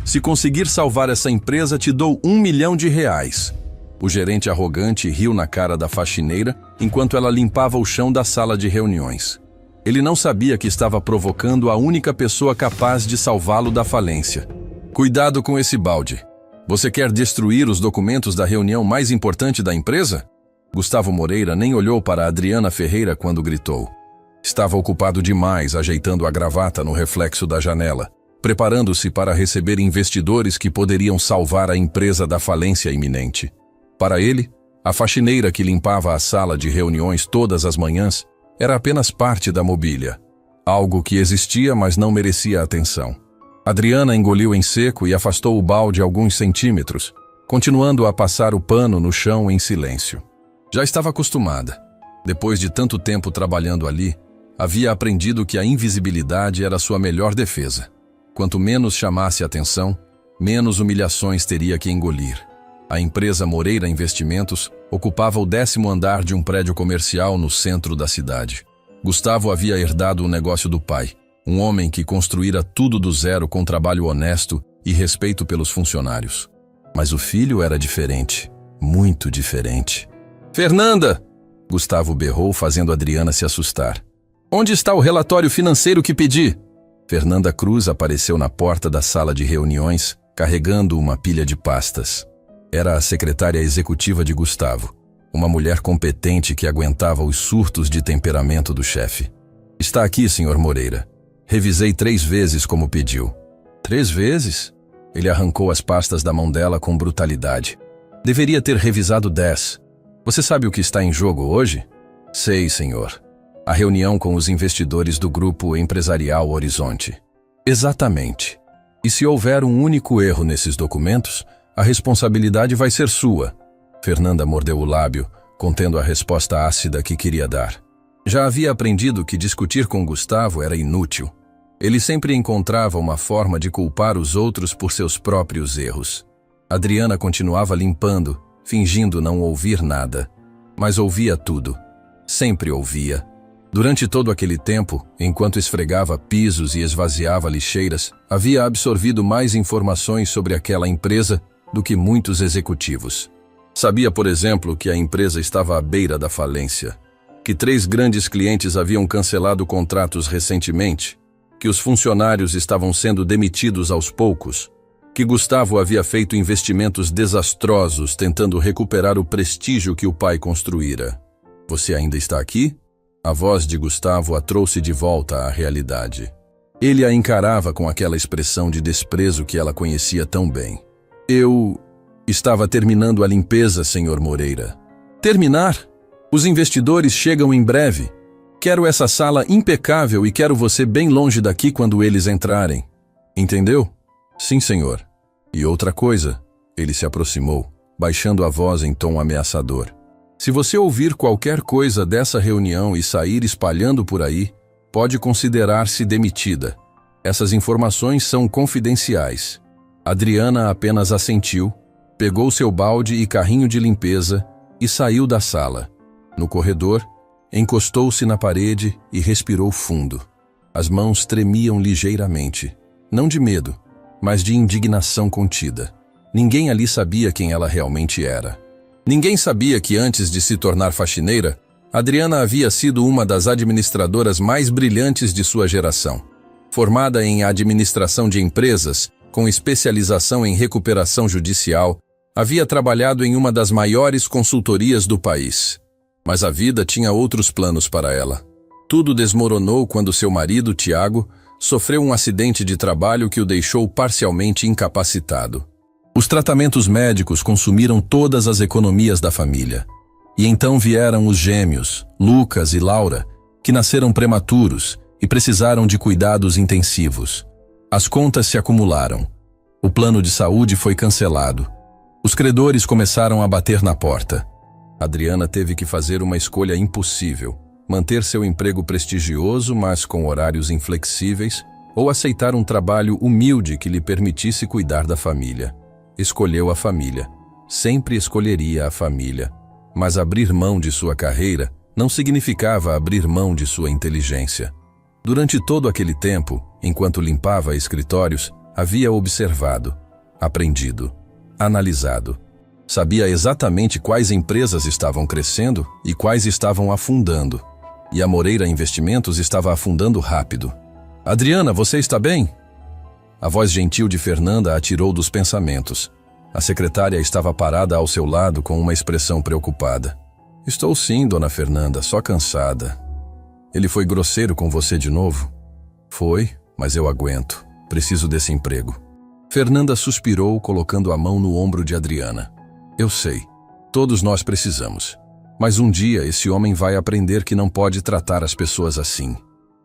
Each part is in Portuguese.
Se conseguir salvar essa empresa, te dou R$1 milhão. O gerente arrogante riu na cara da faxineira enquanto ela limpava o chão da sala de reuniões. Ele não sabia que estava provocando a única pessoa capaz de salvá-lo da falência. Cuidado com esse balde. Você quer destruir os documentos da reunião mais importante da empresa? Gustavo Moreira nem olhou para Adriana Ferreira quando gritou. Estava ocupado demais ajeitando a gravata no reflexo da janela, preparando-se para receber investidores que poderiam salvar a empresa da falência iminente. Para ele, a faxineira que limpava a sala de reuniões todas as manhãs era apenas parte da mobília. Algo que existia, mas não merecia atenção. Adriana engoliu em seco e afastou o balde alguns centímetros, continuando a passar o pano no chão em silêncio. Já estava acostumada. Depois de tanto tempo trabalhando ali, havia aprendido que a invisibilidade era sua melhor defesa. Quanto menos chamasse atenção, menos humilhações teria que engolir. A empresa Moreira Investimentos ocupava o 10º andar de um prédio comercial no centro da cidade. Gustavo havia herdado o negócio do pai, um homem que construíra tudo do zero com trabalho honesto e respeito pelos funcionários. Mas o filho era diferente, muito diferente. "Fernanda!" Gustavo berrou, fazendo Adriana se assustar. "Onde está o relatório financeiro que pedi?" Fernanda Cruz apareceu na porta da sala de reuniões, carregando uma pilha de pastas. Era a secretária executiva de Gustavo, uma mulher competente que aguentava os surtos de temperamento do chefe. "Está aqui, Sr. Moreira. Revisei 3 vezes como pediu." 3 vezes? Ele arrancou as pastas da mão dela com brutalidade. "Deveria ter revisado 10. Você sabe o que está em jogo hoje?" "Sei, senhor. A reunião com os investidores do Grupo Empresarial Horizonte." "Exatamente. E se houver um único erro nesses documentos, a responsabilidade vai ser sua." Fernanda mordeu o lábio, contendo a resposta ácida que queria dar. Já havia aprendido que discutir com Gustavo era inútil. Ele sempre encontrava uma forma de culpar os outros por seus próprios erros. Adriana continuava limpando, fingindo não ouvir nada. Mas ouvia tudo. Sempre ouvia. Durante todo aquele tempo, enquanto esfregava pisos e esvaziava lixeiras, havia absorvido mais informações sobre aquela empresa do que muitos executivos. Sabia, por exemplo, que a empresa estava à beira da falência, que 3 grandes clientes haviam cancelado contratos recentemente, que os funcionários estavam sendo demitidos aos poucos, que Gustavo havia feito investimentos desastrosos tentando recuperar o prestígio que o pai construíra. "Você ainda está aqui?" A voz de Gustavo a trouxe de volta à realidade. Ele a encarava com aquela expressão de desprezo que ela conhecia tão bem. "Eu estava terminando a limpeza, Sr. Moreira." "Terminar? Os investidores chegam em breve. Quero essa sala impecável e quero você bem longe daqui quando eles entrarem. Entendeu?" "Sim, senhor." "E outra coisa." Ele se aproximou, baixando a voz em tom ameaçador. "Se você ouvir qualquer coisa dessa reunião e sair espalhando por aí, pode considerar-se demitida. Essas informações são confidenciais." Adriana apenas assentiu, pegou seu balde e carrinho de limpeza e saiu da sala. No corredor, encostou-se na parede e respirou fundo. As mãos tremiam ligeiramente, não de medo, mas de indignação contida. Ninguém ali sabia quem ela realmente era. Ninguém sabia que antes de se tornar faxineira, Adriana havia sido uma das administradoras mais brilhantes de sua geração. Formada em administração de empresas, com especialização em recuperação judicial, havia trabalhado em uma das maiores consultorias do país. Mas a vida tinha outros planos para ela. Tudo desmoronou quando seu marido, Tiago, sofreu um acidente de trabalho que o deixou parcialmente incapacitado. Os tratamentos médicos consumiram todas as economias da família. E então vieram os gêmeos, Lucas e Laura, que nasceram prematuros e precisaram de cuidados intensivos. As contas se acumularam. O plano de saúde foi cancelado. Os credores começaram a bater na porta. Adriana teve que fazer uma escolha impossível: manter seu emprego prestigioso, mas com horários inflexíveis, ou aceitar um trabalho humilde que lhe permitisse cuidar da família. Escolheu a família. Sempre escolheria a família. Mas abrir mão de sua carreira não significava abrir mão de sua inteligência. Durante todo aquele tempo, enquanto limpava escritórios, Havia observado, aprendido, analisado. Sabia exatamente quais empresas estavam crescendo e quais estavam afundando. E a Moreira Investimentos estava afundando rápido. Adriana, você está bem? A voz gentil de Fernanda a tirou dos pensamentos. A secretária estava parada ao seu lado com uma expressão preocupada. Estou sim, dona Fernanda, só cansada. Ele foi grosseiro com você de novo? Foi, mas eu aguento. Preciso desse emprego. Fernanda suspirou, colocando a mão no ombro de Adriana. Eu sei, todos nós precisamos. Mas um dia esse homem vai aprender que não pode tratar as pessoas assim.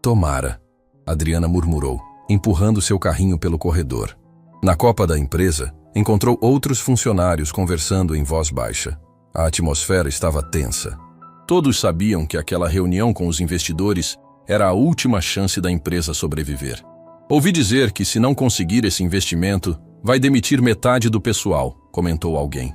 Tomara, Adriana murmurou, empurrando seu carrinho pelo corredor. Na copa da empresa, encontrou outros funcionários conversando em voz baixa. A atmosfera estava tensa. Todos sabiam que aquela reunião com os investidores era a última chance da empresa sobreviver. Ouvi dizer que, se não conseguir esse investimento, vai demitir metade do pessoal, comentou alguém.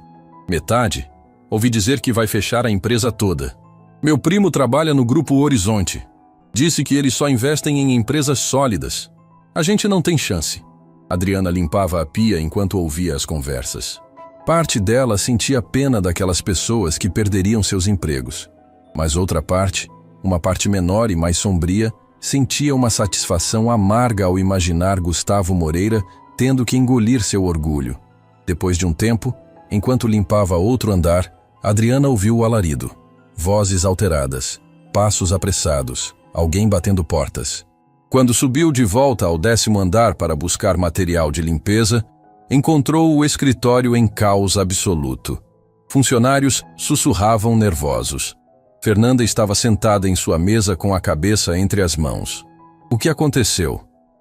Metade? Ouvi dizer que vai fechar a empresa toda. Meu primo trabalha no Grupo Horizonte. Disse que eles só investem em empresas sólidas. A gente não tem chance. Adriana limpava a pia enquanto ouvia as conversas. Parte dela sentia pena daquelas pessoas que perderiam seus empregos. Mas outra parte, uma parte menor e mais sombria, sentia uma satisfação amarga ao imaginar Gustavo Moreira tendo que engolir seu orgulho. Depois de um tempo, enquanto limpava outro andar, Adriana ouviu o alarido. Vozes alteradas, passos apressados, alguém batendo portas. Quando subiu de volta ao 10º andar para buscar material de limpeza, encontrou o escritório em caos absoluto. Funcionários sussurravam nervosos. Fernanda estava sentada em sua mesa com a cabeça entre as mãos. O que aconteceu?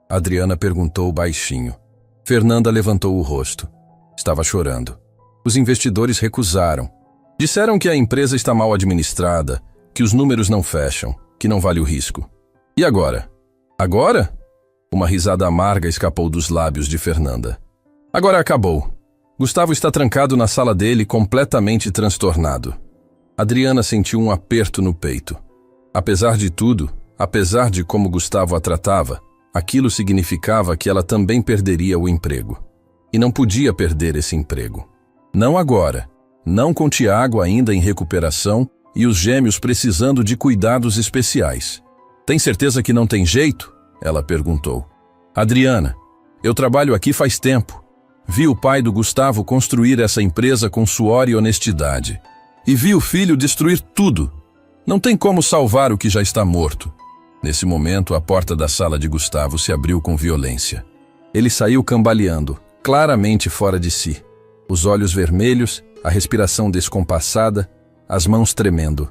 Adriana perguntou baixinho. Fernanda levantou o rosto. Estava chorando. Os investidores recusaram. Disseram que a empresa está mal administrada, que os números não fecham, que não vale o risco. E agora? Agora? Uma risada amarga escapou dos lábios de Fernanda. Agora acabou. Gustavo está trancado na sala dele, completamente transtornado. Adriana sentiu um aperto no peito. Apesar de tudo, apesar de como Gustavo a tratava, aquilo significava que ela também perderia o emprego. E não podia perder esse emprego. Não agora. Não com Tiago ainda em recuperação e os gêmeos precisando de cuidados especiais. Tem certeza que não tem jeito? Ela perguntou. Adriana, eu trabalho aqui faz tempo. Vi o pai do Gustavo construir essa empresa com suor e honestidade. E vi o filho destruir tudo. Não tem como salvar o que já está morto. Nesse momento, a porta da sala de Gustavo se abriu com violência. Ele saiu cambaleando, claramente fora de si. Os olhos vermelhos, a respiração descompassada, as mãos tremendo.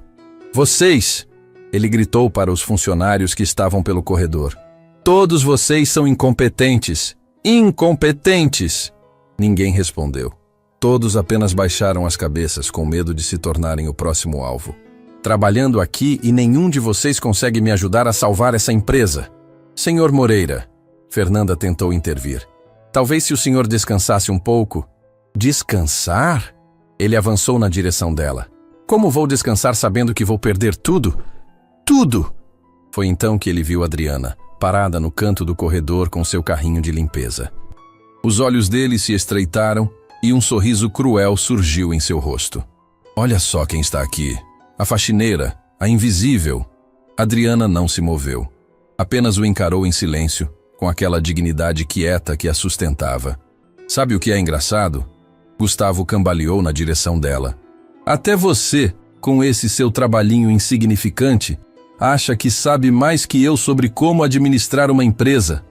Vocês! Ele gritou para os funcionários que estavam pelo corredor. Todos vocês são incompetentes! Incompetentes! Ninguém respondeu. Todos apenas baixaram as cabeças com medo de se tornarem o próximo alvo. Trabalhando aqui e nenhum de vocês consegue me ajudar a salvar essa empresa. Senhor Moreira, Fernanda tentou intervir. Talvez se o senhor descansasse um pouco. Descansar? Ele avançou na direção dela. Como vou descansar sabendo que vou perder tudo? Tudo! Foi então que ele viu Adriana, parada no canto do corredor com seu carrinho de limpeza. Os olhos dele se estreitaram e um sorriso cruel surgiu em seu rosto. Olha só quem está aqui. A faxineira, a invisível. Adriana não se moveu. Apenas o encarou em silêncio, com aquela dignidade quieta que a sustentava. Sabe o que é engraçado? Gustavo cambaleou na direção dela. Até você, com esse seu trabalhinho insignificante, acha que sabe mais que eu sobre como administrar uma empresa.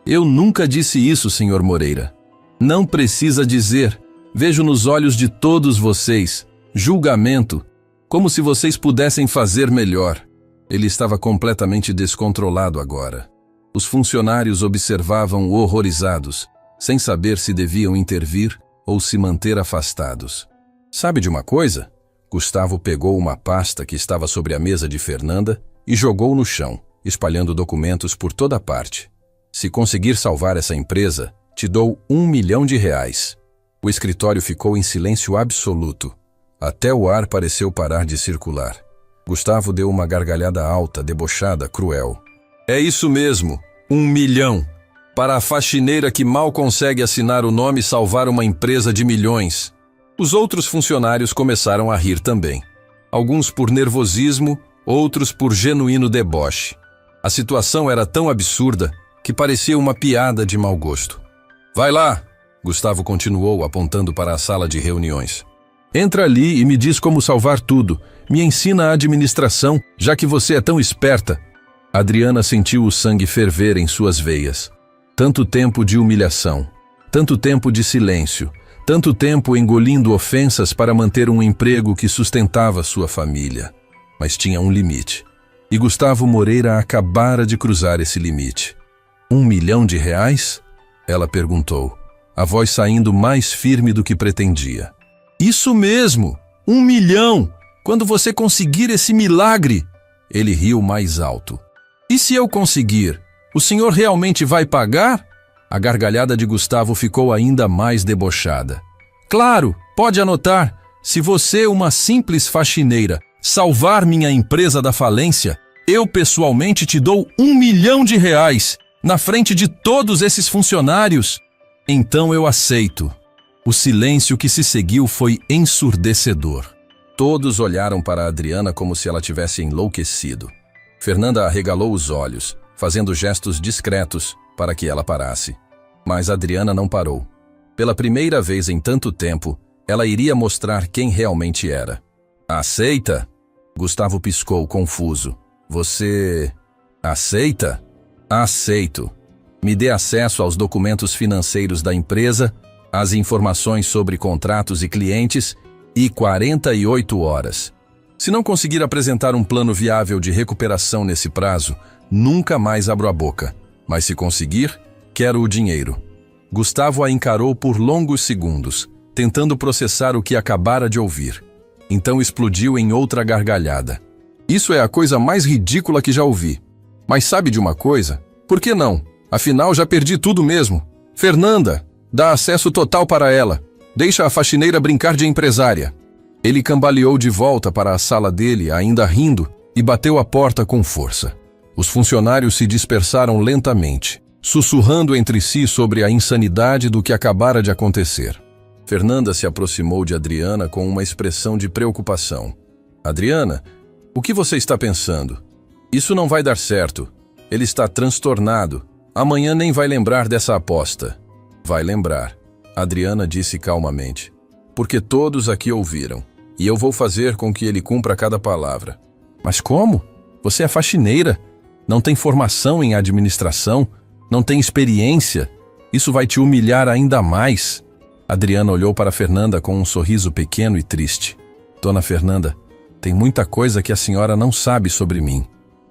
Eu nunca disse isso, senhor Moreira. Não precisa dizer. Vejo nos olhos de todos vocês, julgamento, como se vocês pudessem fazer melhor. Ele estava completamente descontrolado agora. Os funcionários observavam horrorizados, sem saber se deviam intervir ou se manter afastados. Sabe de uma coisa? Gustavo pegou uma pasta que estava sobre a mesa de Fernanda e jogou no chão, espalhando documentos por toda parte. Se conseguir salvar essa empresa, te dou R$1 milhão. O escritório ficou em silêncio absoluto. Até o ar pareceu parar de circular. Gustavo deu uma gargalhada alta, debochada, cruel. É isso mesmo, R$1 milhão. Para a faxineira que mal consegue assinar o nome e salvar uma empresa de milhões. Os outros funcionários começaram a rir também. Alguns por nervosismo, outros por genuíno deboche. A situação era tão absurda que parecia uma piada de mau gosto. Vai lá, Gustavo continuou apontando para a sala de reuniões. Entra ali e me diz como salvar tudo. Me ensina a administração, já que você é tão esperta. Adriana sentiu o sangue ferver em suas veias. Tanto tempo de humilhação, tanto tempo de silêncio, tanto tempo engolindo ofensas para manter um emprego que sustentava sua família. Mas tinha um limite. E Gustavo Moreira acabara de cruzar esse limite. R$1 milhão? Ela perguntou, a voz saindo mais firme do que pretendia. Isso mesmo! 1 milhão! Quando você conseguir esse milagre! Ele riu mais alto. E se eu conseguir? O senhor realmente vai pagar? A gargalhada de Gustavo ficou ainda mais debochada. Claro, pode anotar. Se você, uma simples faxineira, salvar minha empresa da falência, eu pessoalmente te dou R$1 milhão, na frente de todos esses funcionários. Então eu aceito. O silêncio que se seguiu foi ensurdecedor. Todos olharam para Adriana como se ela tivesse enlouquecido. Fernanda arregalou os olhos, fazendo gestos discretos para que ela parasse. Mas Adriana não parou. Pela primeira vez em tanto tempo, ela iria mostrar quem realmente era. Aceita? Gustavo piscou, confuso. Você... aceita? Aceito. Me dê acesso aos documentos financeiros da empresa, as informações sobre contratos e clientes e 48 horas. Se não conseguir apresentar um plano viável de recuperação nesse prazo, nunca mais abro a boca. Mas se conseguir, quero o dinheiro. Gustavo a encarou por longos segundos, tentando processar o que acabara de ouvir. Então explodiu em outra gargalhada. Isso é a coisa mais ridícula que já ouvi. Mas sabe de uma coisa? Por que não? Afinal, já perdi tudo mesmo. Fernanda, dá acesso total para ela. Deixa a faxineira brincar de empresária. Ele cambaleou de volta para a sala dele, ainda rindo, e bateu a porta com força. Os funcionários se dispersaram lentamente, sussurrando entre si sobre a insanidade do que acabara de acontecer. Fernanda se aproximou de Adriana com uma expressão de preocupação. Adriana, o que você está pensando? Isso não vai dar certo. Ele está transtornado. Amanhã nem vai lembrar dessa aposta. Vai lembrar, Adriana disse calmamente. Porque todos aqui ouviram. E eu vou fazer com que ele cumpra cada palavra. Mas como? Você é faxineira. Não tem formação em administração. Não tem experiência. Isso vai te humilhar ainda mais. Adriana olhou para Fernanda com um sorriso pequeno e triste. Dona Fernanda, tem muita coisa que a senhora não sabe sobre mim.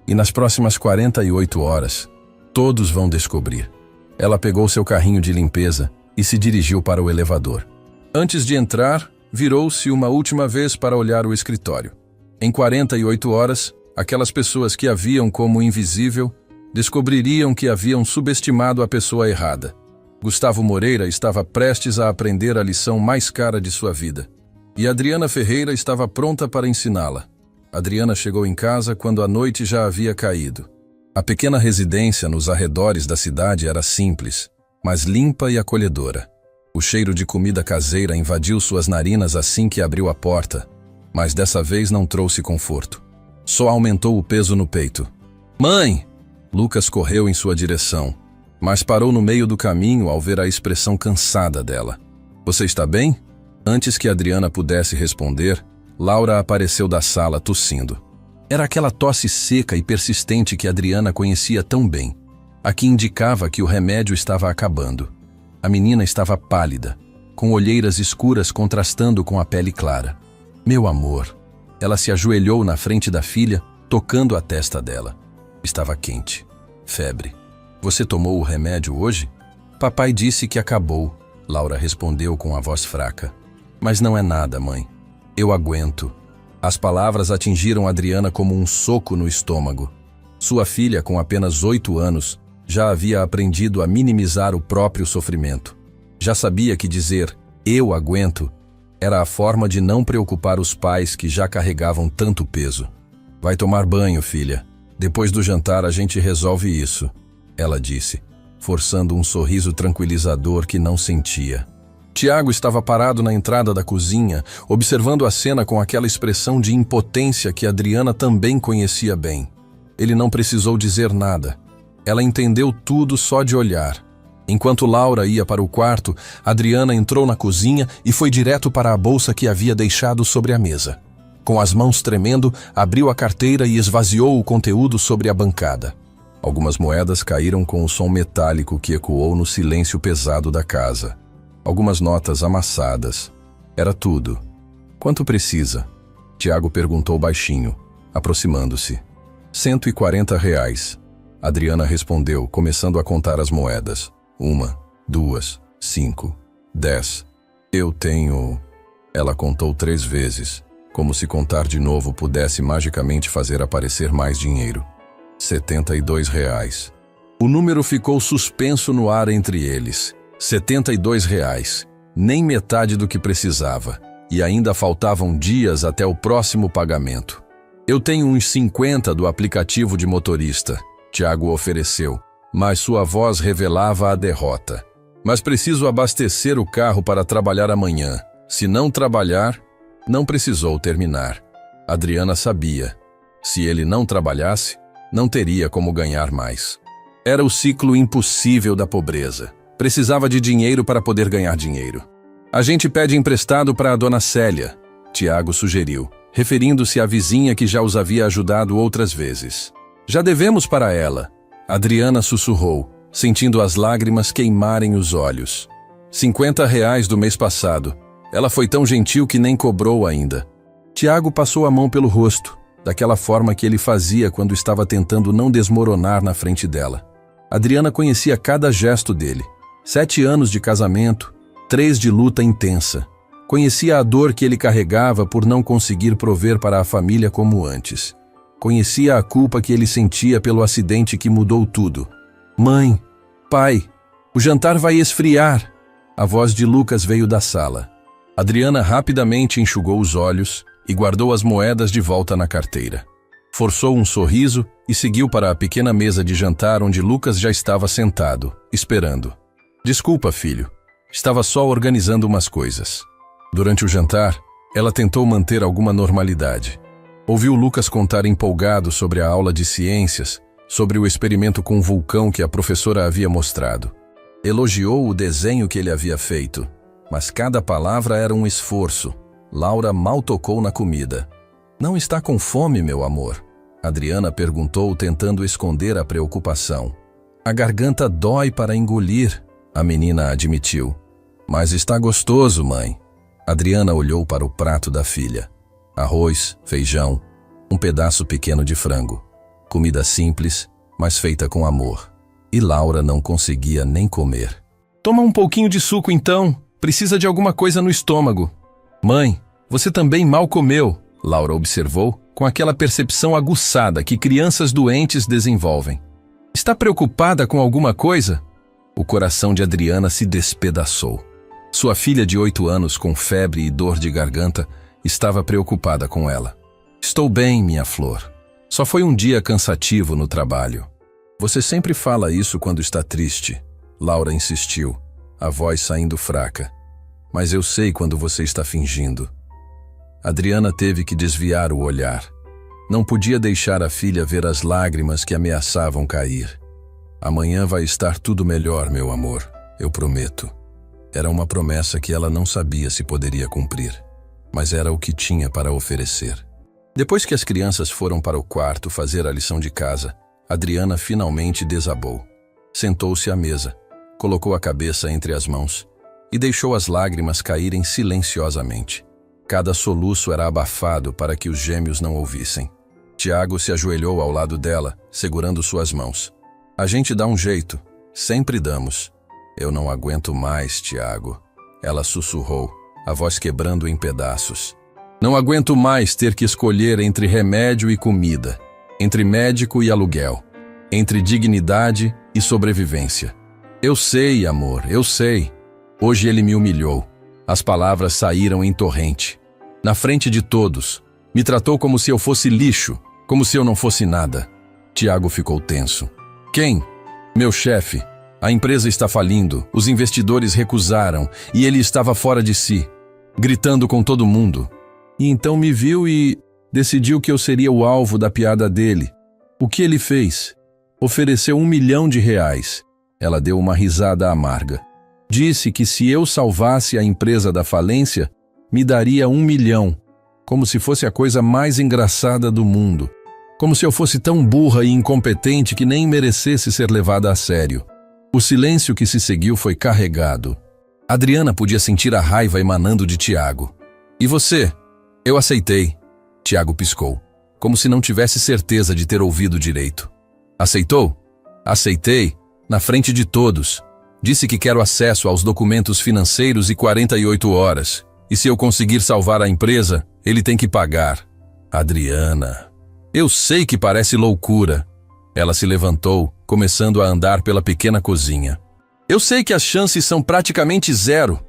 E nas próximas 48 horas, todos vão descobrir. Ela pegou seu carrinho de limpeza e se dirigiu para o elevador. Antes de entrar, virou-se uma última vez para olhar o escritório. Em 48 horas, aquelas pessoas que a viam como invisível descobririam que haviam subestimado a pessoa errada. Gustavo Moreira estava prestes a aprender a lição mais cara de sua vida. E Adriana Ferreira estava pronta para ensiná-la. Adriana chegou em casa quando a noite já havia caído. A pequena residência nos arredores da cidade era simples, mas limpa e acolhedora. O cheiro de comida caseira invadiu suas narinas assim que abriu a porta, mas dessa vez não trouxe conforto. Só aumentou o peso no peito. Mãe! Lucas correu em sua direção, mas parou no meio do caminho ao ver a expressão cansada dela. Você está bem? Antes que Adriana pudesse responder, Laura apareceu da sala tossindo. Era aquela tosse seca e persistente que Adriana conhecia tão bem. A que indicava que o remédio estava acabando. A menina estava pálida, com olheiras escuras contrastando com a pele clara. Meu amor. Ela se ajoelhou na frente da filha, tocando a testa dela. Estava quente. Febre. Você tomou o remédio hoje? Papai disse que acabou, Laura respondeu com a voz fraca. Mas não é nada, mãe. Eu aguento. As palavras atingiram Adriana como um soco no estômago. Sua filha, com apenas 8 anos, já havia aprendido a minimizar o próprio sofrimento. Já sabia que dizer "eu aguento" era a forma de não preocupar os pais que já carregavam tanto peso. Vai tomar banho, filha. Depois do jantar a gente resolve isso, ela disse. forçando um sorriso tranquilizador que não sentia. Tiago estava parado na entrada da cozinha, observando a cena com aquela expressão de impotência que Adriana também conhecia bem. Ele não precisou dizer nada. Ela entendeu tudo só de olhar. Enquanto Laura ia para o quarto, Adriana entrou na cozinha e foi direto para a bolsa que havia deixado sobre a mesa. Com as mãos tremendo, abriu a carteira e esvaziou o conteúdo sobre a bancada. Algumas moedas caíram com o som metálico que ecoou no silêncio pesado da casa. Algumas notas amassadas. Era tudo. Quanto precisa? Tiago perguntou baixinho, aproximando-se. R$ 140. Adriana respondeu, começando a contar as moedas. 1, 2, 5, 10. Eu tenho... Ela contou 3 vezes, como se contar de novo pudesse magicamente fazer aparecer mais dinheiro. R$ 72. O número ficou suspenso no ar entre eles. R$ 72. Nem metade do que precisava. E ainda faltavam dias até o próximo pagamento. Eu tenho uns 50 do aplicativo de motorista, Tiago ofereceu, mas sua voz revelava a derrota. Mas preciso abastecer o carro para trabalhar amanhã. Se não trabalhar, não precisou terminar. Adriana sabia. Se ele não trabalhasse, não teria como ganhar mais. Era o ciclo impossível da pobreza. Precisava de dinheiro para poder ganhar dinheiro. A gente pede emprestado para a dona Célia, Tiago sugeriu, referindo-se à vizinha que já os havia ajudado outras vezes. Já devemos para ela, Adriana sussurrou, sentindo as lágrimas queimarem os olhos. R$ 50 do mês passado. Ela foi tão gentil que nem cobrou ainda. Tiago passou a mão pelo rosto, daquela forma que ele fazia quando estava tentando não desmoronar na frente dela. Adriana conhecia cada gesto dele. 7 anos de casamento, 3 de luta intensa. Conhecia a dor que ele carregava por não conseguir prover para a família como antes. Conhecia a culpa que ele sentia pelo acidente que mudou tudo. Mãe, pai, o jantar vai esfriar. A voz de Lucas veio da sala. Adriana rapidamente enxugou os olhos e guardou as moedas de volta na carteira. Forçou um sorriso e seguiu para a pequena mesa de jantar onde Lucas já estava sentado, esperando. Desculpa, filho. Estava só organizando umas coisas. Durante o jantar, ela tentou manter alguma normalidade. Ouviu Lucas contar empolgado sobre a aula de ciências, sobre o experimento com o vulcão que a professora havia mostrado. Elogiou o desenho que ele havia feito, mas cada palavra era um esforço. Laura mal tocou na comida. Não está com fome, meu amor? Adriana perguntou, tentando esconder a preocupação. A garganta dói para engolir, a menina admitiu. Mas está gostoso, mãe. Adriana olhou para o prato da filha. Arroz, feijão, um pedaço pequeno de frango. Comida simples, mas feita com amor. E Laura não conseguia nem comer. Toma um pouquinho de suco então. Precisa de alguma coisa no estômago. Mãe, você também mal comeu, Laura observou, com aquela percepção aguçada que crianças doentes desenvolvem. Está preocupada com alguma coisa? O coração de Adriana se despedaçou. Sua filha de 8 anos, com febre e dor de garganta, estava preocupada com ela. Estou bem, minha flor. Só foi um dia cansativo no trabalho. Você sempre fala isso quando está triste, Laura insistiu, a voz saindo fraca. Mas eu sei quando você está fingindo. Adriana teve que desviar o olhar. Não podia deixar a filha ver as lágrimas que ameaçavam cair. Amanhã vai estar tudo melhor, meu amor, eu prometo. Era uma promessa que ela não sabia se poderia cumprir, mas era o que tinha para oferecer. Depois que as crianças foram para o quarto fazer a lição de casa, Adriana finalmente desabou. Sentou-se à mesa, colocou a cabeça entre as mãos e deixou as lágrimas caírem silenciosamente. Cada soluço era abafado para que os gêmeos não ouvissem. Tiago se ajoelhou ao lado dela, segurando suas mãos. A gente dá um jeito, sempre damos. Eu não aguento mais, Tiago. Ela sussurrou, a voz quebrando em pedaços. Não aguento mais ter que escolher entre remédio e comida, entre médico e aluguel, entre dignidade e sobrevivência. Eu sei, amor, eu sei. Hoje ele me humilhou. As palavras saíram em torrente. Na frente de todos. Me tratou como se eu fosse lixo, como se eu não fosse nada. Tiago ficou tenso. Quem? Meu chefe. A empresa está falindo, os investidores recusaram e ele estava fora de si, gritando com todo mundo. E então me viu e decidiu que eu seria o alvo da piada dele. O que ele fez? Ofereceu R$1 milhão. Ela deu uma risada amarga. Disse que se eu salvasse a empresa da falência, me daria R$1 milhão, como se fosse a coisa mais engraçada do mundo. Como se eu fosse tão burra e incompetente que nem merecesse ser levada a sério. O silêncio que se seguiu foi carregado. Adriana podia sentir a raiva emanando de Tiago. E você? Eu aceitei. Tiago piscou, como se não tivesse certeza de ter ouvido direito. Aceitou? Aceitei, na frente de todos. Disse que quero acesso aos documentos financeiros e 48 horas. E se eu conseguir salvar a empresa, ele tem que pagar. Adriana, eu sei que parece loucura. Ela se levantou, começando a andar pela pequena cozinha. Eu sei que as chances são praticamente zero.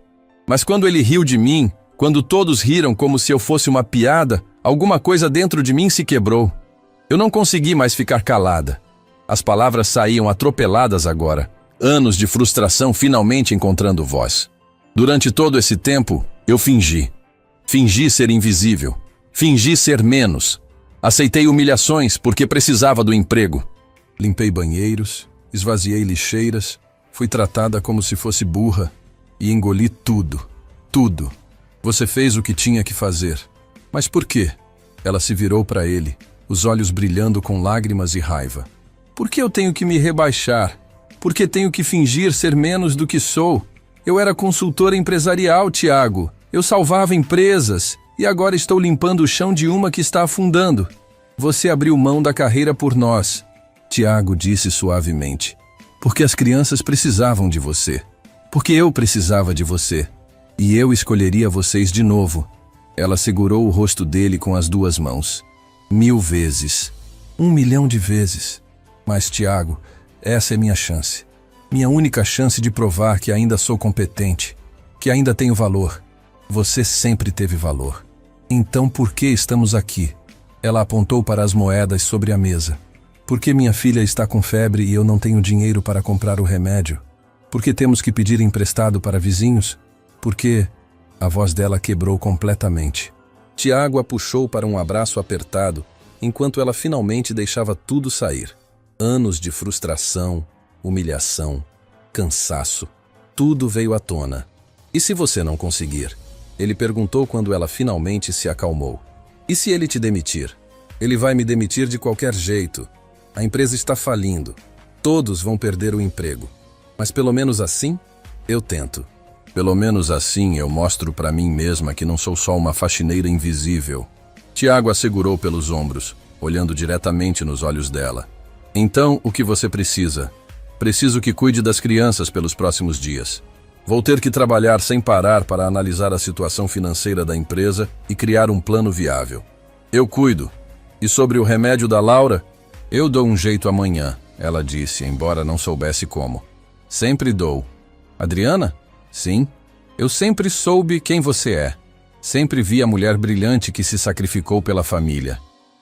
Mas quando ele riu de mim, quando todos riram como se eu fosse uma piada, alguma coisa dentro de mim se quebrou. Eu não consegui mais ficar calada. As palavras saíam atropeladas agora. Anos de frustração finalmente encontrando voz. Durante todo esse tempo, eu fingi. Fingi ser invisível. Fingi ser menos. Aceitei humilhações porque precisava do emprego. Limpei banheiros, esvaziei lixeiras, fui tratada como se fosse burra e engoli tudo. Tudo. Você fez o que tinha que fazer. Mas por quê? Ela se virou para ele, os olhos brilhando com lágrimas e raiva. Por que eu tenho que me rebaixar? Por que tenho que fingir ser menos do que sou? Eu era consultora empresarial, Tiago. Eu salvava empresas e agora estou limpando o chão de uma que está afundando. Você abriu mão da carreira por nós. Tiago disse suavemente. Porque as crianças precisavam de você. Porque eu precisava de você. E eu escolheria vocês de novo. Ela segurou o rosto dele com as duas mãos. 1000 vezes. 1 milhão de vezes. Mas, Tiago, essa é minha chance. Minha única chance de provar que ainda sou competente. Que ainda tenho valor. Você sempre teve valor. Então por que estamos aqui? Ela apontou para as moedas sobre a mesa. Por que minha filha está com febre e eu não tenho dinheiro para comprar o remédio? Por que temos que pedir emprestado para vizinhos? Por que... A voz dela quebrou completamente. Tiago a puxou para um abraço apertado, enquanto ela finalmente deixava tudo sair. Anos de frustração, humilhação, cansaço. Tudo veio à tona. E se você não conseguir? Ele perguntou quando ela finalmente se acalmou. E se ele te demitir? Ele vai me demitir de qualquer jeito. A empresa está falindo. Todos vão perder o emprego. Mas pelo menos assim, eu tento. Pelo menos assim eu mostro para mim mesma que não sou só uma faxineira invisível. Tiago a segurou pelos ombros, olhando diretamente nos olhos dela. Então, o que você precisa? Preciso que cuide das crianças pelos próximos dias. Vou ter que trabalhar sem parar para analisar a situação financeira da empresa e criar um plano viável. Eu cuido. E sobre o remédio da Laura? Eu dou um jeito amanhã, ela disse, embora não soubesse como. Sempre dou. Adriana? Sim. Eu sempre soube quem você é. Sempre vi a mulher brilhante que se sacrificou pela família.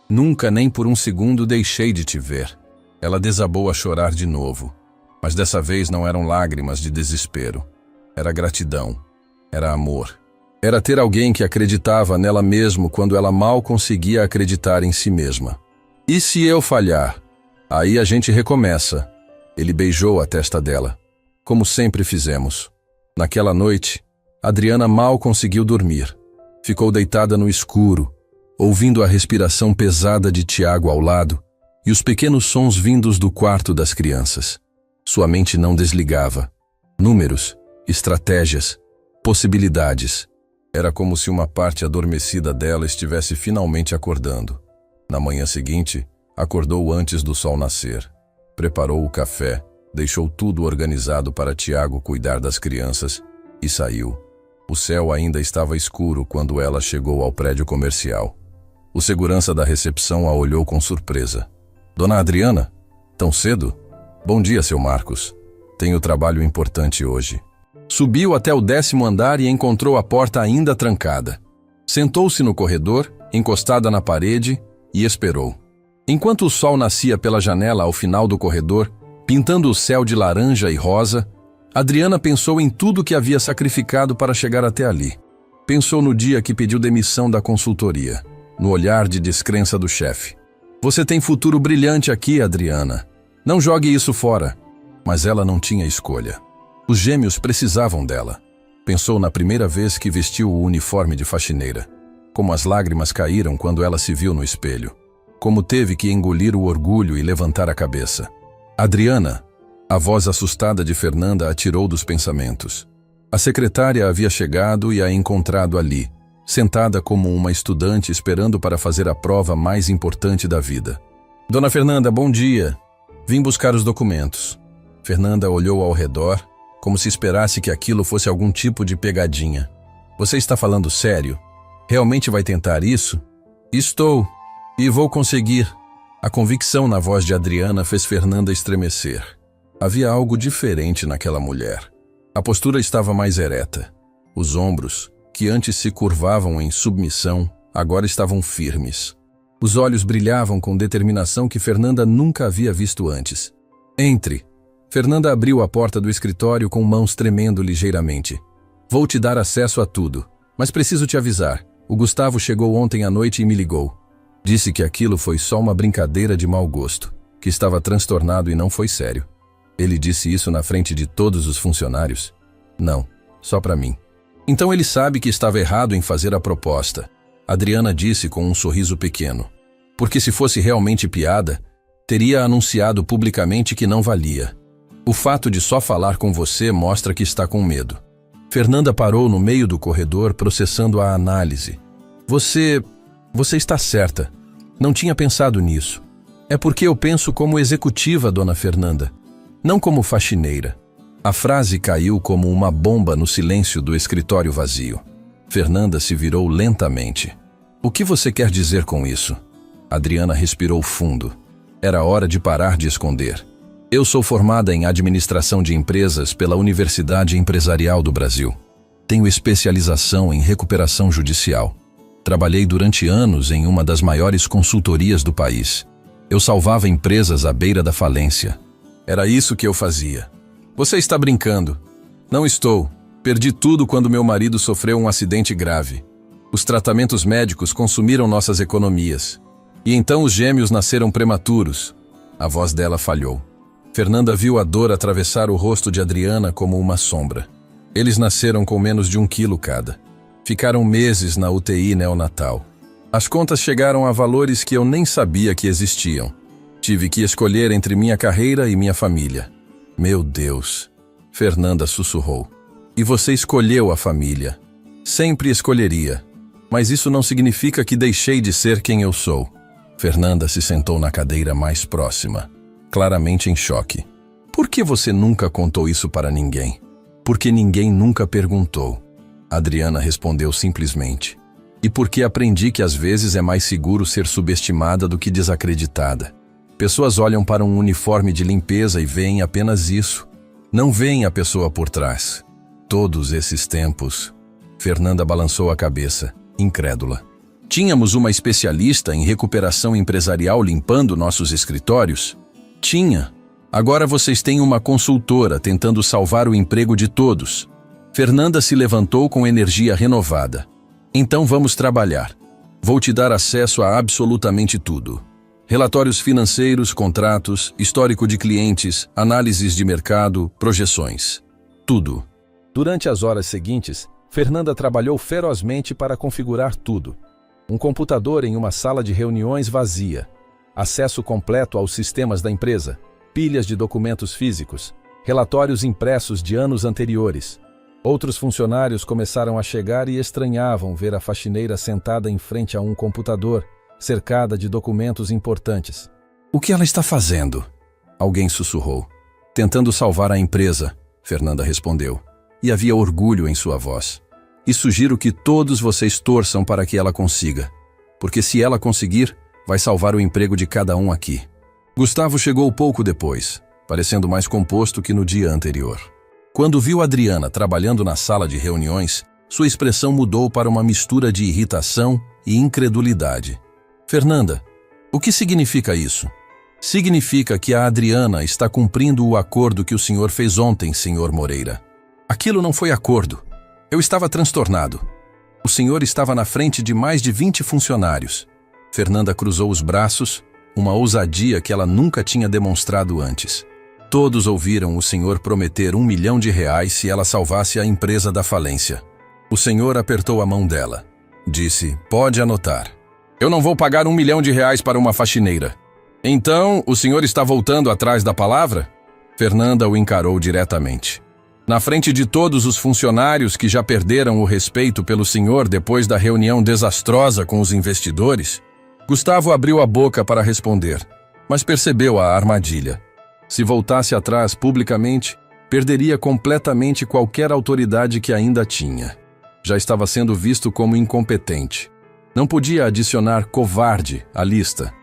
Nunca nem por um segundo deixei de te ver. Ela desabou a chorar de novo. Mas dessa vez não eram lágrimas de desespero. Era gratidão. Era amor. Era ter alguém que acreditava nela mesmo quando ela mal conseguia acreditar em si mesma. E se eu falhar? Aí a gente recomeça. Ele beijou a testa dela, como sempre fizemos. Naquela noite, Adriana mal conseguiu dormir. Ficou deitada no escuro, ouvindo a respiração pesada de Tiago ao lado e os pequenos sons vindos do quarto das crianças. Sua mente não desligava. Números, estratégias, possibilidades. Era como se uma parte adormecida dela estivesse finalmente acordando. Na manhã seguinte, acordou antes do sol nascer. Preparou o café, deixou tudo organizado para Tiago cuidar das crianças e saiu. O céu ainda estava escuro quando ela chegou ao prédio comercial. O segurança da recepção a olhou com surpresa. Dona Adriana? Tão cedo? Bom dia, seu Marcos. Tenho trabalho importante hoje. Subiu até o 10º andar e encontrou a porta ainda trancada. Sentou-se no corredor, encostada na parede, e esperou. Enquanto o sol nascia pela janela ao final do corredor, Pintando o céu de laranja e rosa, Adriana pensou em tudo que havia sacrificado para chegar até ali. Pensou no dia que pediu demissão da consultoria, no olhar de descrença do chefe. Você tem futuro brilhante aqui, Adriana. Não jogue isso fora. Mas ela não tinha escolha. Os gêmeos precisavam dela. Pensou na primeira vez que vestiu o uniforme de faxineira. Como as lágrimas caíram quando ela se viu no espelho. Como teve que engolir o orgulho e levantar a cabeça. Adriana, a voz assustada de Fernanda a tirou dos pensamentos. A secretária havia chegado e a encontrado ali, sentada como uma estudante esperando para fazer a prova mais importante da vida. Dona Fernanda, bom dia. Vim buscar os documentos. Fernanda olhou ao redor, como se esperasse que aquilo fosse algum tipo de pegadinha. Você está falando sério? Realmente vai tentar isso? Estou. E vou conseguir. A convicção na voz de Adriana fez Fernanda estremecer. Havia algo diferente naquela mulher. A postura estava mais ereta. Os ombros, que antes se curvavam em submissão, agora estavam firmes. Os olhos brilhavam com determinação que Fernanda nunca havia visto antes. Entre. Fernanda abriu a porta do escritório com mãos tremendo ligeiramente. Vou te dar acesso a tudo, mas preciso te avisar. O Gustavo chegou ontem à noite e me ligou. Disse que aquilo foi só uma brincadeira de mau gosto, que estava transtornado e não foi sério. Ele disse isso na frente de todos os funcionários? Não, só para mim. Então ele sabe que estava errado em fazer a proposta. Adriana disse com um sorriso pequeno. Porque se fosse realmente piada, teria anunciado publicamente que não valia. O fato de só falar com você mostra que está com medo. Fernanda parou no meio do corredor processando a análise. Você está certa. Não tinha pensado nisso. É porque eu penso como executiva, dona Fernanda, não como faxineira. A frase caiu como uma bomba no silêncio do escritório vazio. Fernanda se virou lentamente. O que você quer dizer com isso? Adriana respirou fundo. Era hora de parar de esconder. Eu sou formada em administração de empresas pela Universidade Empresarial do Brasil. Tenho especialização em recuperação judicial. Trabalhei durante anos em uma das maiores consultorias do país. Eu salvava empresas à beira da falência. Era isso que eu fazia. Você está brincando. Não estou. Perdi tudo quando meu marido sofreu um acidente grave. Os tratamentos médicos consumiram nossas economias. E então os gêmeos nasceram prematuros. A voz dela falhou. Fernanda viu a dor atravessar o rosto de Adriana como uma sombra. Eles nasceram com menos de 1 quilo cada. Ficaram meses na UTI neonatal. As contas chegaram a valores que eu nem sabia que existiam. Tive que escolher entre minha carreira e minha família. Meu Deus, Fernanda sussurrou. E você escolheu a família. Sempre escolheria. Mas isso não significa que deixei de ser quem eu sou. Fernanda se sentou na cadeira mais próxima, claramente em choque. Por que você nunca contou isso para ninguém? Porque ninguém nunca perguntou. Adriana respondeu simplesmente. E porque aprendi que às vezes é mais seguro ser subestimada do que desacreditada. Pessoas olham para um uniforme de limpeza e veem apenas isso. Não veem a pessoa por trás. Todos esses tempos... Fernanda balançou a cabeça, incrédula. Tínhamos uma especialista em recuperação empresarial limpando nossos escritórios? Tinha. Agora vocês têm uma consultora tentando salvar o emprego de todos. Fernanda se levantou com energia renovada. Então vamos trabalhar. Vou te dar acesso a absolutamente tudo. Relatórios financeiros, contratos, histórico de clientes, análises de mercado, projeções. Tudo. Durante as horas seguintes, Fernanda trabalhou ferozmente para configurar tudo. Um computador em uma sala de reuniões vazia. Acesso completo aos sistemas da empresa. Pilhas de documentos físicos. Relatórios impressos de anos anteriores. Outros funcionários começaram a chegar e estranhavam ver a faxineira sentada em frente a um computador, cercada de documentos importantes. O que ela está fazendo? Alguém sussurrou. Tentando salvar a empresa, Fernanda respondeu. E havia orgulho em sua voz. E sugiro que todos vocês torçam para que ela consiga. Porque se ela conseguir, vai salvar o emprego de cada um aqui. Gustavo chegou pouco depois, parecendo mais composto que no dia anterior. Quando viu Adriana trabalhando na sala de reuniões, sua expressão mudou para uma mistura de irritação e incredulidade. Fernanda, o que significa isso? Significa que a Adriana está cumprindo o acordo que o senhor fez ontem, senhor Moreira. Aquilo não foi acordo. Eu estava transtornado. O senhor estava na frente de mais de 20 funcionários. Fernanda cruzou os braços, uma ousadia que ela nunca tinha demonstrado antes. Todos ouviram o senhor prometer R$1 milhão se ela salvasse a empresa da falência. O senhor apertou a mão dela. Disse, pode anotar. Eu não vou pagar R$1 milhão para uma faxineira. Então, o senhor está voltando atrás da palavra? Fernanda o encarou diretamente. Na frente de todos os funcionários que já perderam o respeito pelo senhor depois da reunião desastrosa com os investidores, Gustavo abriu a boca para responder, mas percebeu a armadilha. Se voltasse atrás publicamente, perderia completamente qualquer autoridade que ainda tinha. Já estava sendo visto como incompetente. Não podia adicionar covarde à lista.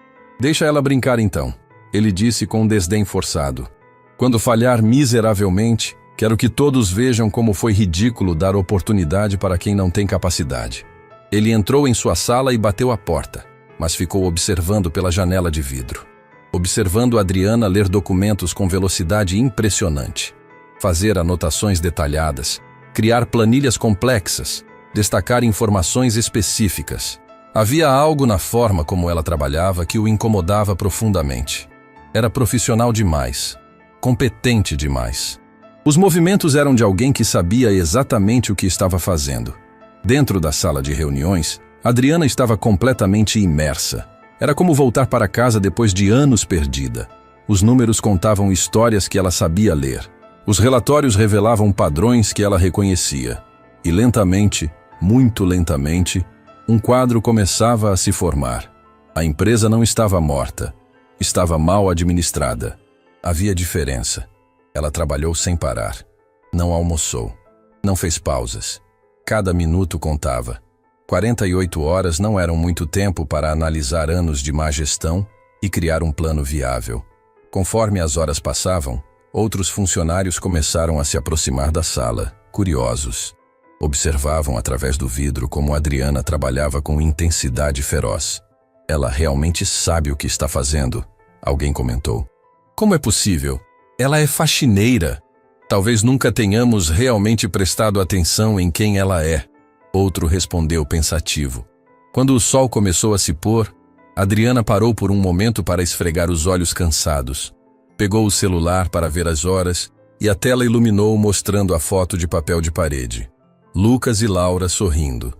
Deixa ela brincar então, ele disse com desdém forçado. Quando falhar miseravelmente, quero que todos vejam como foi ridículo dar oportunidade para quem não tem capacidade. Ele entrou em sua sala e bateu a porta, mas ficou observando pela janela de vidro. Observando Adriana ler documentos com velocidade impressionante. Fazer anotações detalhadas, criar planilhas complexas, destacar informações específicas. Havia algo na forma como ela trabalhava que o incomodava profundamente. Era profissional demais, competente demais. Os movimentos eram de alguém que sabia exatamente o que estava fazendo. Dentro da sala de reuniões, Adriana estava completamente imersa. Era como voltar para casa depois de anos perdida. Os números contavam histórias que ela sabia ler. Os relatórios revelavam padrões que ela reconhecia. E lentamente, muito lentamente, um quadro começava a se formar. A empresa não estava morta. Estava mal administrada. Havia diferença. Ela trabalhou sem parar. Não almoçou. Não fez pausas. Cada minuto contava. 48 horas não eram muito tempo para analisar anos de má gestão e criar um plano viável. Conforme as horas passavam, outros funcionários começaram a se aproximar da sala, curiosos. Observavam através do vidro como Adriana trabalhava com intensidade feroz. Ela realmente sabe o que está fazendo, alguém comentou. Como é possível? Ela é faxineira. Talvez nunca tenhamos realmente prestado atenção em quem ela é. Outro respondeu pensativo. Quando o sol começou a se pôr, Adriana parou por um momento para esfregar os olhos cansados. Pegou o celular para ver as horas e a tela iluminou mostrando a foto de papel de parede. Lucas e Laura sorrindo.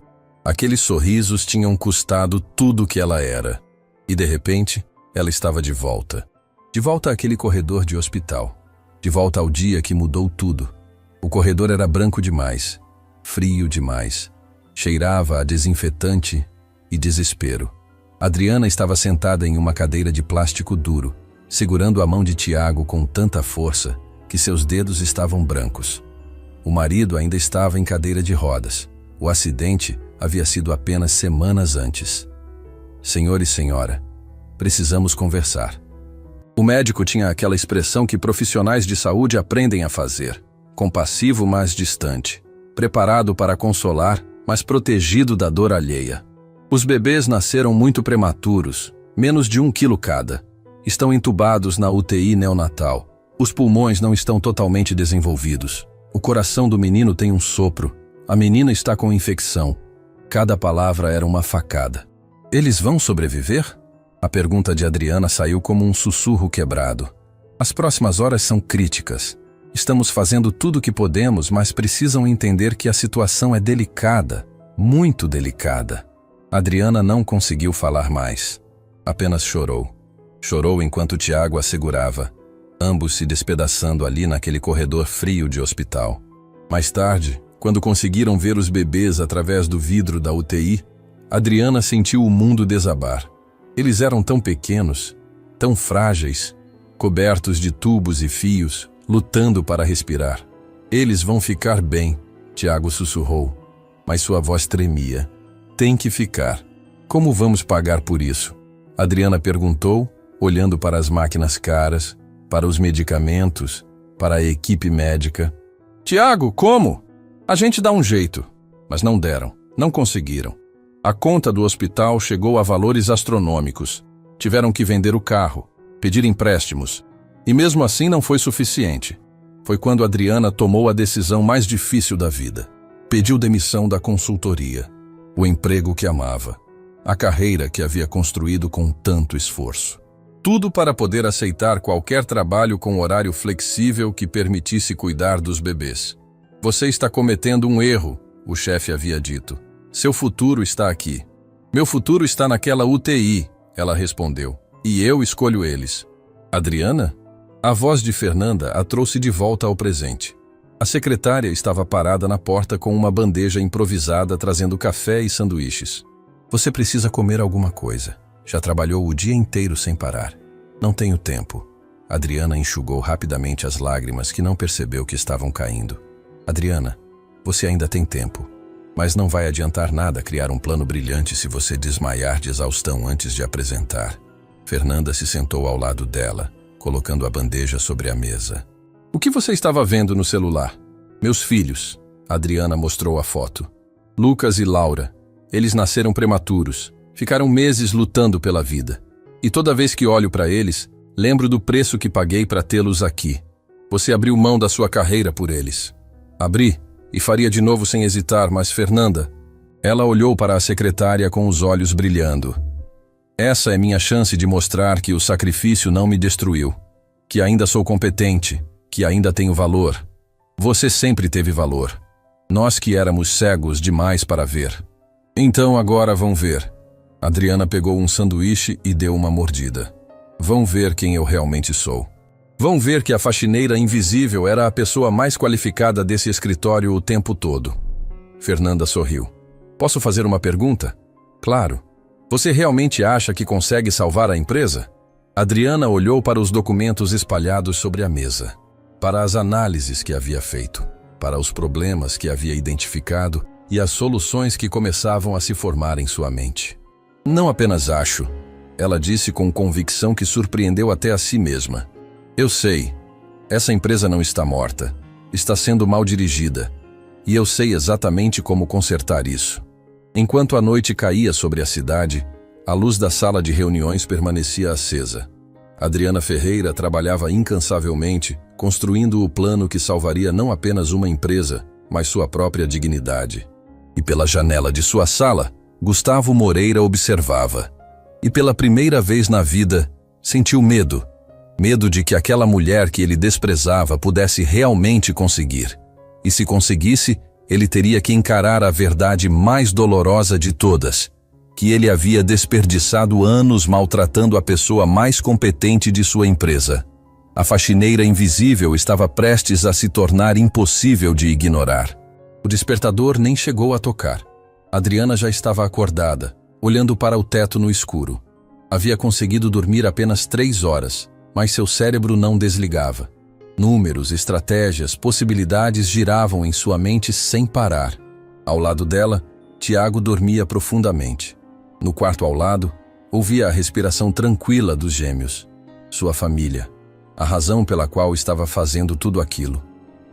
Aqueles sorrisos tinham custado tudo o que ela era. E de repente, ela estava de volta. De volta àquele corredor de hospital. De volta ao dia que mudou tudo. O corredor era branco demais, frio demais. Cheirava a desinfetante e desespero. Adriana estava sentada em uma cadeira de plástico duro, segurando a mão de Tiago com tanta força que seus dedos estavam brancos. O marido ainda estava em cadeira de rodas. O acidente havia sido apenas semanas antes. Senhor e senhora, precisamos conversar. O médico tinha aquela expressão que profissionais de saúde aprendem a fazer. Compassivo, mas distante. Preparado para consolar, mas protegido da dor alheia. Os bebês nasceram muito prematuros, menos de 1 quilo cada. Estão entubados na UTI neonatal. Os pulmões não estão totalmente desenvolvidos. O coração do menino tem um sopro. A menina está com infecção. Cada palavra era uma facada. Eles vão sobreviver? A pergunta de Adriana saiu como um sussurro quebrado. As próximas horas são críticas. Estamos fazendo tudo o que podemos, mas precisam entender que a situação é delicada, muito delicada. Adriana não conseguiu falar mais. Apenas chorou. Chorou enquanto Tiago a segurava, ambos se despedaçando ali naquele corredor frio de hospital. Mais tarde, quando conseguiram ver os bebês através do vidro da UTI, Adriana sentiu o mundo desabar. Eles eram tão pequenos, tão frágeis, cobertos de tubos e fios, lutando para respirar. Eles vão ficar bem, Tiago sussurrou, mas sua voz tremia. Tem que ficar. Como vamos pagar por isso? Adriana perguntou, olhando para as máquinas caras, para os medicamentos, para a equipe médica. Tiago, como? A gente dá um jeito. Mas não deram, não conseguiram. A conta do hospital chegou a valores astronômicos. Tiveram que vender o carro. pedir empréstimos. E mesmo assim não foi suficiente. Foi quando Adriana tomou a decisão mais difícil da vida. Pediu demissão da consultoria, o emprego que amava, a carreira que havia construído com tanto esforço. Tudo para poder aceitar qualquer trabalho com horário flexível que permitisse cuidar dos bebês. Você está cometendo um erro, o chefe havia dito. Seu futuro está aqui. Meu futuro está naquela UTI, ela respondeu. E eu escolho eles. Adriana? A voz de Fernanda a trouxe de volta ao presente. A secretária estava parada na porta com uma bandeja improvisada trazendo café e sanduíches. Você precisa comer alguma coisa. Já trabalhou o dia inteiro sem parar. Não tenho tempo. Adriana enxugou rapidamente as lágrimas que não percebeu que estavam caindo. Adriana, você ainda tem tempo. Mas não vai adiantar nada criar um plano brilhante se você desmaiar de exaustão antes de apresentar. Fernanda se sentou ao lado dela, colocando a bandeja sobre a mesa. O que você estava vendo no celular? Meus filhos. Adriana mostrou a foto. Lucas e Laura. Eles nasceram prematuros. Ficaram meses lutando pela vida. E toda vez que olho para eles, lembro do preço que paguei para tê-los aqui. Você abriu mão da sua carreira por eles. Abri, e faria de novo sem hesitar, mas Fernanda... Ela olhou para a secretária com os olhos brilhando. Essa é minha chance de mostrar que o sacrifício não me destruiu. Que ainda sou competente, que ainda tenho valor. Você sempre teve valor. Nós que éramos cegos demais para ver. Então agora vão ver. Adriana pegou um sanduíche e deu uma mordida. Vão ver quem eu realmente sou. Vão ver que a faxineira invisível era a pessoa mais qualificada desse escritório o tempo todo. Fernanda sorriu. Posso fazer uma pergunta? Claro. Você realmente acha que consegue salvar a empresa? Adriana olhou para os documentos espalhados sobre a mesa, para as análises que havia feito, para os problemas que havia identificado e as soluções que começavam a se formar em sua mente. Não apenas acho, ela disse com convicção que surpreendeu até a si mesma. Eu sei, essa empresa não está morta, está sendo mal dirigida, e eu sei exatamente como consertar isso. Enquanto a noite caía sobre a cidade, a luz da sala de reuniões permanecia acesa. Adriana Ferreira trabalhava incansavelmente, construindo o plano que salvaria não apenas uma empresa, mas sua própria dignidade. E pela janela de sua sala, Gustavo Moreira observava. E pela primeira vez na vida, sentiu medo. Medo de que aquela mulher que ele desprezava pudesse realmente conseguir. E se conseguisse, ele teria que encarar a verdade mais dolorosa de todas, que ele havia desperdiçado anos maltratando a pessoa mais competente de sua empresa. A faxineira invisível estava prestes a se tornar impossível de ignorar. O despertador nem chegou a tocar. Adriana já estava acordada, olhando para o teto no escuro. Havia conseguido dormir apenas 3 horas, mas seu cérebro não desligava. Números, estratégias, possibilidades giravam em sua mente sem parar. Ao lado dela, Tiago dormia profundamente. No quarto ao lado, ouvia a respiração tranquila dos gêmeos. Sua família. A razão pela qual estava fazendo tudo aquilo.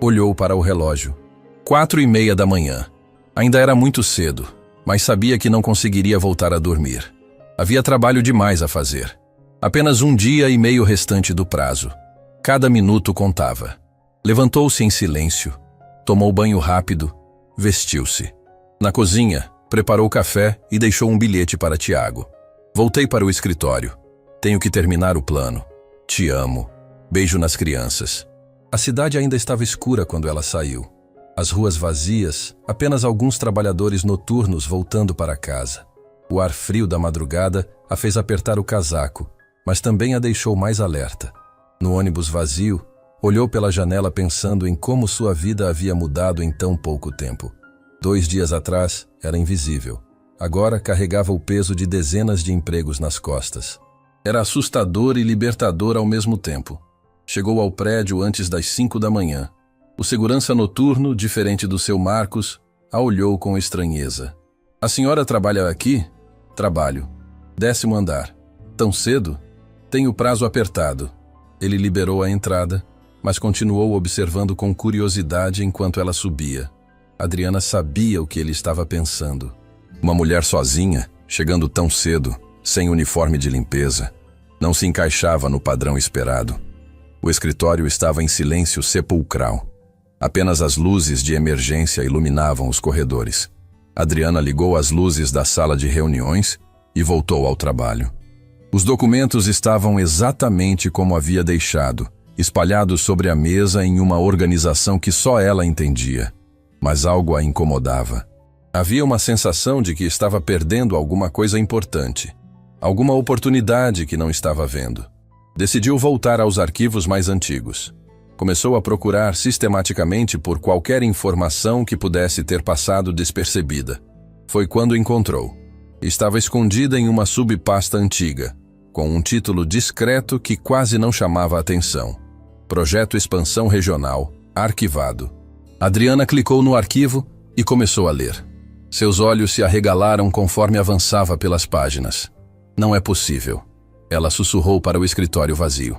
Olhou para o relógio. 4:30 da manhã. Ainda era muito cedo, mas sabia que não conseguiria voltar a dormir. Havia trabalho demais a fazer. Apenas 1 dia e meio restante do prazo. Cada minuto contava. Levantou-se em silêncio, tomou banho rápido, vestiu-se. Na cozinha, preparou café e deixou um bilhete para Tiago. Voltei para o escritório. Tenho que terminar o plano. Te amo. Beijo nas crianças. A cidade ainda estava escura quando ela saiu. As ruas vazias, apenas alguns trabalhadores noturnos voltando para casa. O ar frio da madrugada a fez apertar o casaco, mas também a deixou mais alerta. No ônibus vazio, olhou pela janela pensando em como sua vida havia mudado em tão pouco tempo. 2 dias atrás, era invisível. Agora carregava o peso de dezenas de empregos nas costas. Era assustador e libertador ao mesmo tempo. Chegou ao prédio antes das 5 da manhã. O segurança noturno, diferente do seu Marcos, a olhou com estranheza. A senhora trabalha aqui? Trabalho. 10º andar. Tão cedo? Tenho prazo apertado. Ele liberou a entrada, mas continuou observando com curiosidade enquanto ela subia. Adriana sabia o que ele estava pensando. Uma mulher sozinha, chegando tão cedo, sem uniforme de limpeza. Não se encaixava no padrão esperado. O escritório estava em silêncio sepulcral. Apenas as luzes de emergência iluminavam os corredores. Adriana ligou as luzes da sala de reuniões e voltou ao trabalho. Os documentos estavam exatamente como havia deixado, espalhados sobre a mesa em uma organização que só ela entendia. Mas algo a incomodava. Havia uma sensação de que estava perdendo alguma coisa importante, alguma oportunidade que não estava vendo. Decidiu voltar aos arquivos mais antigos. Começou a procurar sistematicamente por qualquer informação que pudesse ter passado despercebida. Foi quando encontrou. Estava escondida em uma subpasta antiga, com um título discreto que quase não chamava a atenção. Projeto Expansão Regional, arquivado. Adriana clicou no arquivo e começou a ler. Seus olhos se arregalaram conforme avançava pelas páginas. Não é possível. Ela sussurrou para o escritório vazio.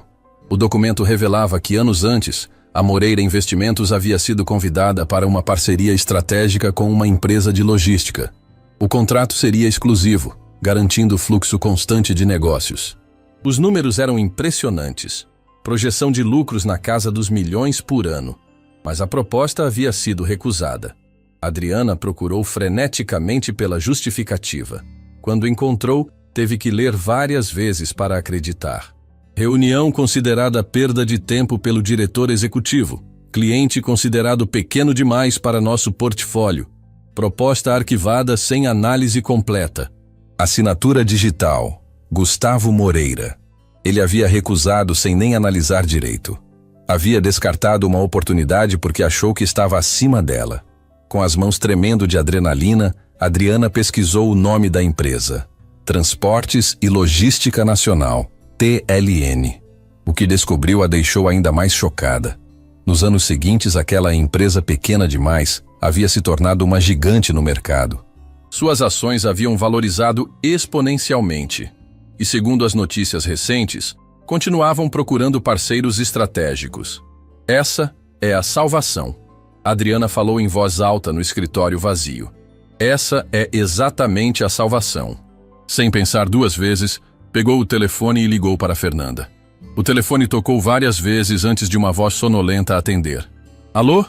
O documento revelava que anos antes, a Moreira Investimentos havia sido convidada para uma parceria estratégica com uma empresa de logística. O contrato seria exclusivo, garantindo fluxo constante de negócios. Os números eram impressionantes. Projeção de lucros na casa dos milhões por ano. Mas a proposta havia sido recusada. Adriana procurou freneticamente pela justificativa. Quando encontrou, teve que ler várias vezes para acreditar. Reunião considerada perda de tempo pelo diretor executivo. Cliente considerado pequeno demais para nosso portfólio. Proposta arquivada sem análise completa. Assinatura digital. Gustavo Moreira. Ele havia recusado sem nem analisar direito. Havia descartado uma oportunidade porque achou que estava acima dela. Com as mãos tremendo de adrenalina, Adriana pesquisou o nome da empresa. Transportes e Logística Nacional, TLN. O que descobriu a deixou ainda mais chocada. Nos anos seguintes, aquela empresa pequena demais havia se tornado uma gigante no mercado. Suas ações haviam valorizado exponencialmente. E segundo as notícias recentes, continuavam procurando parceiros estratégicos. Essa é a salvação. Adriana falou em voz alta no escritório vazio. Essa é exatamente a salvação. Sem pensar duas vezes, pegou o telefone e ligou para Fernanda. O telefone tocou várias vezes antes de uma voz sonolenta atender. Alô?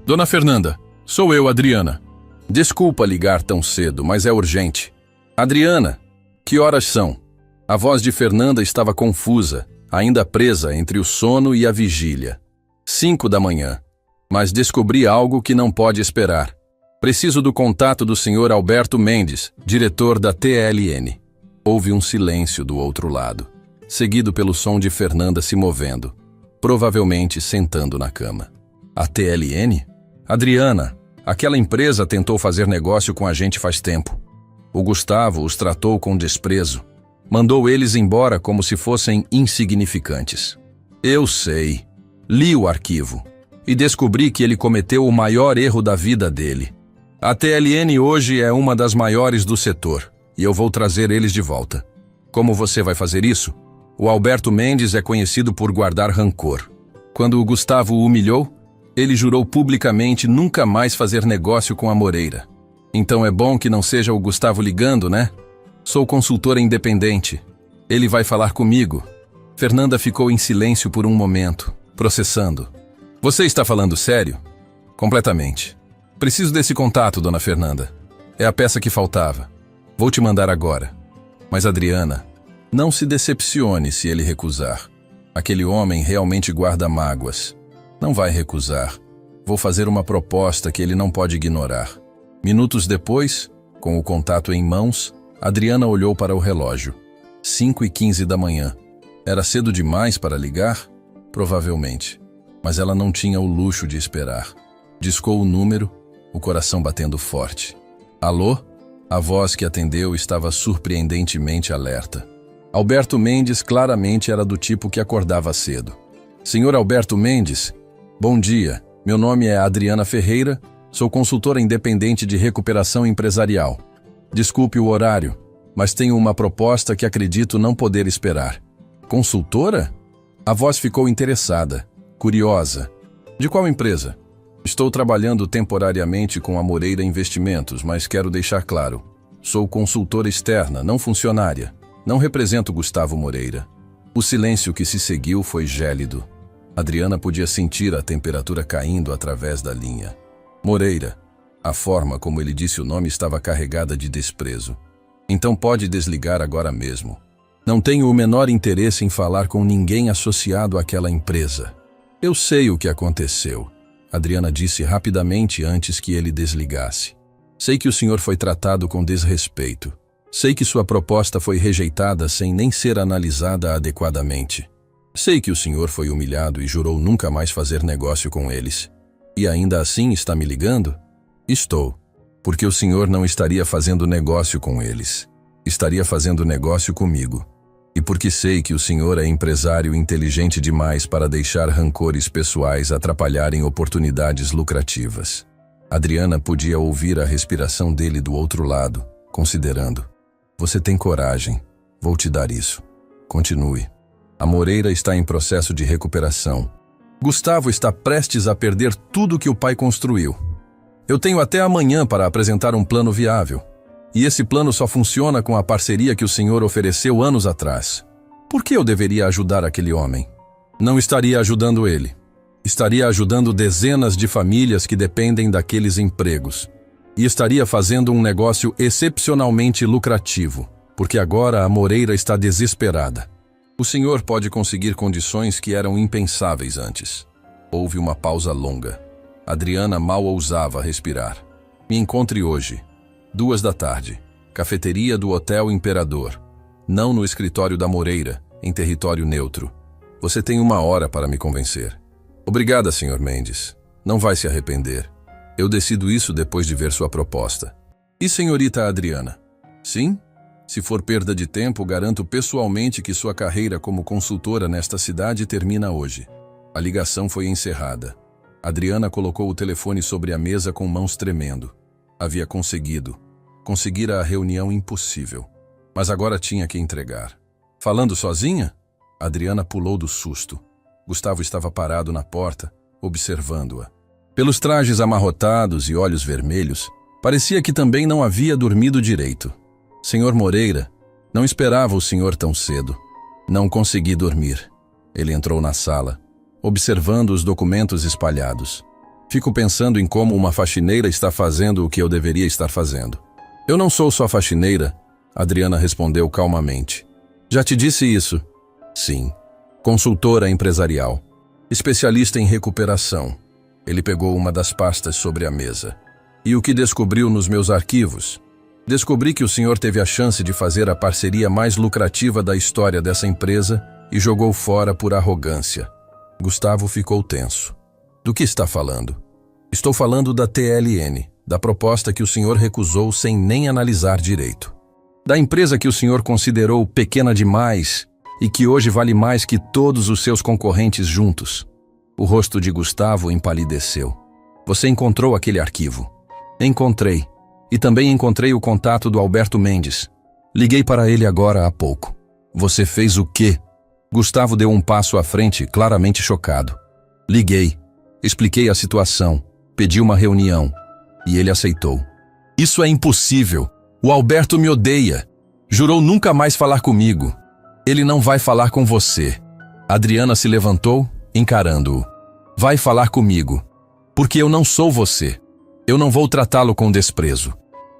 Dona Fernanda, sou eu, Adriana. Desculpa ligar tão cedo, mas é urgente. Adriana, que horas são? A voz de Fernanda estava confusa, ainda presa entre o sono e a vigília. 5 da manhã. Mas descobri algo que não pode esperar. Preciso do contato do Sr. Alberto Mendes, diretor da TLN. Houve um silêncio do outro lado, seguido pelo som de Fernanda se movendo, provavelmente sentando na cama. A TLN? Adriana, aquela empresa tentou fazer negócio com a gente faz tempo. O Gustavo os tratou com desprezo. Mandou eles embora como se fossem insignificantes. Eu sei. Li o arquivo e descobri que ele cometeu o maior erro da vida dele. A TLN hoje é uma das maiores do setor e eu vou trazer eles de volta. Como você vai fazer isso? O Alberto Mendes é conhecido por guardar rancor. Quando o Gustavo o humilhou, ele jurou publicamente nunca mais fazer negócio com a Moreira. Então é bom que não seja o Gustavo ligando, né? Sou consultora independente. Ele vai falar comigo. Fernanda ficou em silêncio por um momento, processando. Você está falando sério? Completamente. Preciso desse contato, dona Fernanda. É a peça que faltava. Vou te mandar agora. Mas, Adriana, não se decepcione se ele recusar. Aquele homem realmente guarda mágoas. Não vai recusar. Vou fazer uma proposta que ele não pode ignorar. Minutos depois, com o contato em mãos, Adriana olhou para o relógio. 5h15 da manhã. Era cedo demais para ligar? Provavelmente. Mas ela não tinha o luxo de esperar. Discou o número, o coração batendo forte. Alô? A voz que atendeu estava surpreendentemente alerta. Alberto Mendes claramente era do tipo que acordava cedo. Senhor Alberto Mendes, bom dia. Meu nome é Adriana Ferreira, sou consultora independente de recuperação empresarial. Desculpe o horário, mas tenho uma proposta que acredito não poder esperar. Consultora? A voz ficou interessada, curiosa. De qual empresa? Estou trabalhando temporariamente com a Moreira Investimentos, mas quero deixar claro. Sou consultora externa, não funcionária. Não represento Gustavo Moreira. O silêncio que se seguiu foi gélido. Adriana podia sentir a temperatura caindo através da linha. Moreira. A forma como ele disse o nome estava carregada de desprezo. Então pode desligar agora mesmo. Não tenho o menor interesse em falar com ninguém associado àquela empresa. Eu sei o que aconteceu, Adriana disse rapidamente antes que ele desligasse. Sei que o senhor foi tratado com desrespeito. Sei que sua proposta foi rejeitada sem nem ser analisada adequadamente. Sei que o senhor foi humilhado e jurou nunca mais fazer negócio com eles. E ainda assim está me ligando? Estou. Porque o senhor não estaria fazendo negócio com eles. Estaria fazendo negócio comigo. E porque sei que o senhor é empresário inteligente demais para deixar rancores pessoais atrapalharem oportunidades lucrativas. Adriana podia ouvir a respiração dele do outro lado, considerando. Você tem coragem. Vou te dar isso. Continue. A Moreira está em processo de recuperação. Gustavo está prestes a perder tudo que o pai construiu. Eu tenho até amanhã para apresentar um plano viável. E esse plano só funciona com a parceria que o senhor ofereceu anos atrás. Por que eu deveria ajudar aquele homem? Não estaria ajudando ele. Estaria ajudando dezenas de famílias que dependem daqueles empregos. E estaria fazendo um negócio excepcionalmente lucrativo, porque agora a Moreira está desesperada. O senhor pode conseguir condições que eram impensáveis antes. Houve uma pausa longa. Adriana mal ousava respirar. Me encontre hoje, 14h, cafeteria do Hotel Imperador. Não no escritório da Moreira, em território neutro. Você tem 1 hora para me convencer. Obrigada, Sr. Mendes. Não vai se arrepender. Eu decido isso depois de ver sua proposta. E senhorita Adriana? Sim? Se for perda de tempo, garanto pessoalmente que sua carreira como consultora nesta cidade termina hoje. A ligação foi encerrada. Adriana colocou o telefone sobre a mesa com mãos tremendo. Havia conseguido. Conseguira a reunião impossível. Mas agora tinha que entregar. Falando sozinha? Adriana pulou do susto. Gustavo estava parado na porta, observando-a. Pelos trajes amarrotados e olhos vermelhos, parecia que também não havia dormido direito. Senhor Moreira, não esperava o senhor tão cedo. Não consegui dormir. Ele entrou na sala, observando os documentos espalhados. Fico pensando em como uma faxineira está fazendo o que eu deveria estar fazendo. Eu não sou só faxineira, Adriana respondeu calmamente. Já te disse isso? Sim. Consultora empresarial. Especialista em recuperação. Ele pegou uma das pastas sobre a mesa. E o que descobriu nos meus arquivos? Descobri que o senhor teve a chance de fazer a parceria mais lucrativa da história dessa empresa e jogou fora por arrogância. Gustavo ficou tenso. Do que está falando? Estou falando da TLN, da proposta que o senhor recusou sem nem analisar direito. Da empresa que o senhor considerou pequena demais e que hoje vale mais que todos os seus concorrentes juntos. O rosto de Gustavo empalideceu. Você encontrou aquele arquivo? Encontrei. E também encontrei o contato do Alberto Mendes. Liguei para ele agora há pouco. Você fez o quê? Gustavo deu um passo à frente, claramente chocado. Liguei. Expliquei a situação. Pedi uma reunião. E ele aceitou. Isso é impossível. O Alberto me odeia. Jurou nunca mais falar comigo. Ele não vai falar com você. Adriana se levantou, encarando-o. Vai falar comigo. Porque eu não sou você. Eu não vou tratá-lo com desprezo.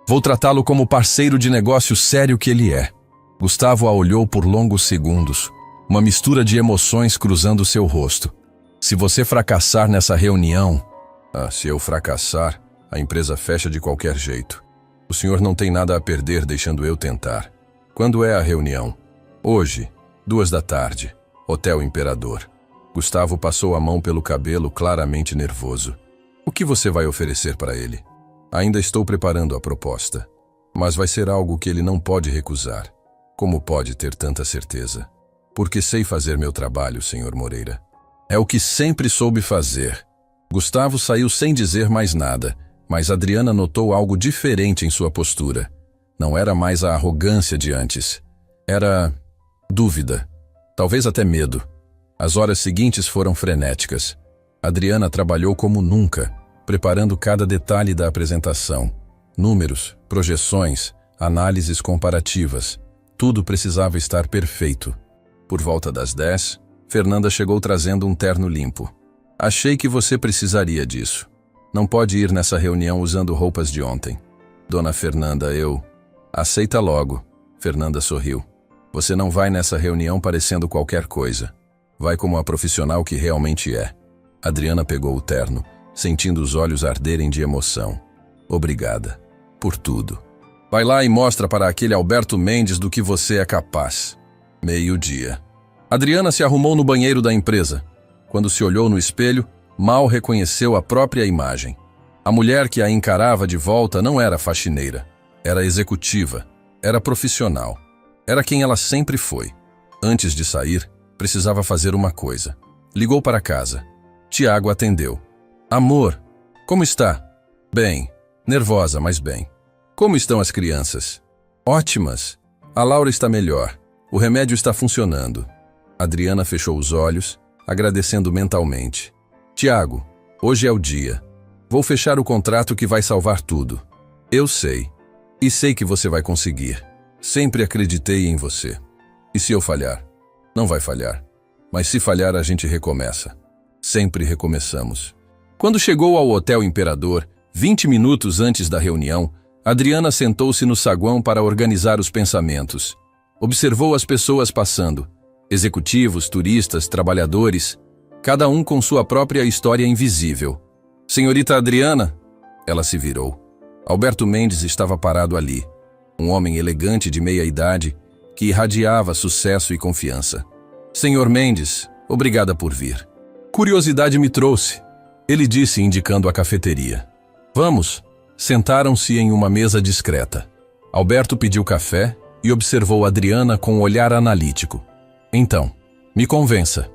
Vou tratá-lo como parceiro de negócio sério que ele é. Gustavo a olhou por longos segundos, uma mistura de emoções cruzando seu rosto. Se você fracassar nessa reunião... se eu fracassar, a empresa fecha de qualquer jeito. O senhor não tem nada a perder deixando eu tentar. Quando é a reunião? Hoje, 14h, Hotel Imperador. Gustavo passou a mão pelo cabelo, claramente nervoso. O que você vai oferecer para ele? Ainda estou preparando a proposta, mas vai ser algo que ele não pode recusar. Como pode ter tanta certeza? Porque sei fazer meu trabalho, Sr. Moreira. É o que sempre soube fazer. Gustavo saiu sem dizer mais nada, mas Adriana notou algo diferente em sua postura. Não era mais a arrogância de antes. Era dúvida, talvez até medo. As horas seguintes foram frenéticas. Adriana trabalhou como nunca, preparando cada detalhe da apresentação. Números, projeções, análises comparativas. Tudo precisava estar perfeito. Por volta das 10, Fernanda chegou trazendo um terno limpo. Achei que você precisaria disso. Não pode ir nessa reunião usando roupas de ontem. Dona Fernanda, eu... Aceita logo. Fernanda sorriu. Você não vai nessa reunião parecendo qualquer coisa. Vai como a profissional que realmente é. Adriana pegou o terno, sentindo os olhos arderem de emoção. Obrigada. Por tudo. Vai lá e mostra para aquele Alberto Mendes do que você é capaz. 12:00. Adriana se arrumou no banheiro da empresa. Quando se olhou no espelho, mal reconheceu a própria imagem. A mulher que a encarava de volta não era faxineira. Era executiva. Era profissional. Era quem ela sempre foi. Antes de sair, precisava fazer uma coisa. Ligou para casa. Tiago atendeu. Amor, como está? Bem. Nervosa, mas bem. Como estão as crianças? Ótimas. A Laura está melhor. O remédio está funcionando. Adriana fechou os olhos, agradecendo mentalmente. Tiago, hoje é o dia. Vou fechar o contrato que vai salvar tudo. Eu sei. E sei que você vai conseguir. Sempre acreditei em você. E se eu falhar? Não vai falhar. Mas se falhar, a gente recomeça. Sempre recomeçamos. Quando chegou ao Hotel Imperador, 20 minutos antes da reunião, Adriana sentou-se no saguão para organizar os pensamentos. Observou as pessoas passando. Executivos, turistas, trabalhadores, cada um com sua própria história invisível. Senhorita Adriana? Ela se virou. Alberto Mendes estava parado ali. Um homem elegante de meia-idade que irradiava sucesso e confiança. Senhor Mendes, obrigada por vir. Curiosidade me trouxe. Ele disse, indicando a cafeteria. Vamos. Sentaram-se em uma mesa discreta. Alberto pediu café e observou Adriana com um olhar analítico. Então, me convença.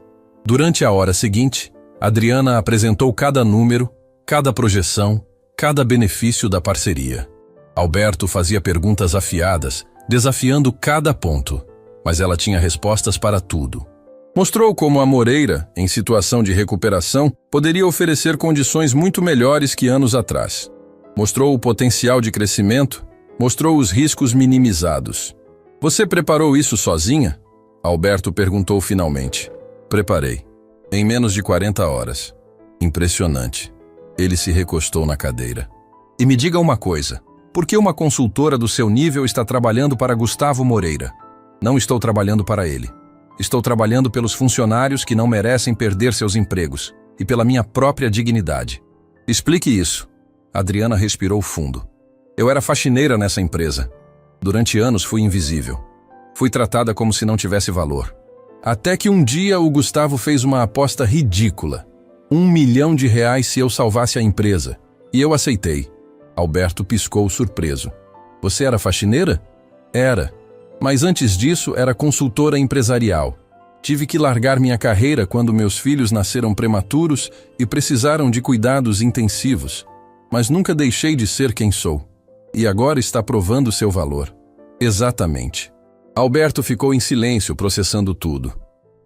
Durante a hora seguinte, Adriana apresentou cada número, cada projeção, cada benefício da parceria. Alberto fazia perguntas afiadas, desafiando cada ponto, mas ela tinha respostas para tudo. Mostrou como a Moreira, em situação de recuperação, poderia oferecer condições muito melhores que anos atrás. Mostrou o potencial de crescimento, mostrou os riscos minimizados. Você preparou isso sozinha? Alberto perguntou finalmente. Preparei. Em menos de 40 horas. Impressionante. Ele se recostou na cadeira. E me diga uma coisa. Por que uma consultora do seu nível está trabalhando para Gustavo Moreira? Não estou trabalhando para ele. Estou trabalhando pelos funcionários que não merecem perder seus empregos e pela minha própria dignidade. Explique isso. Adriana respirou fundo. Eu era faxineira nessa empresa. Durante anos fui invisível. Fui tratada como se não tivesse valor. Até que um dia o Gustavo fez uma aposta ridícula. R$1 milhão se eu salvasse a empresa. E eu aceitei. Alberto piscou surpreso. Você era faxineira? Era. Mas antes disso era consultora empresarial. Tive que largar minha carreira quando meus filhos nasceram prematuros e precisaram de cuidados intensivos. Mas nunca deixei de ser quem sou. E agora está provando seu valor. Exatamente. Alberto ficou em silêncio, processando tudo.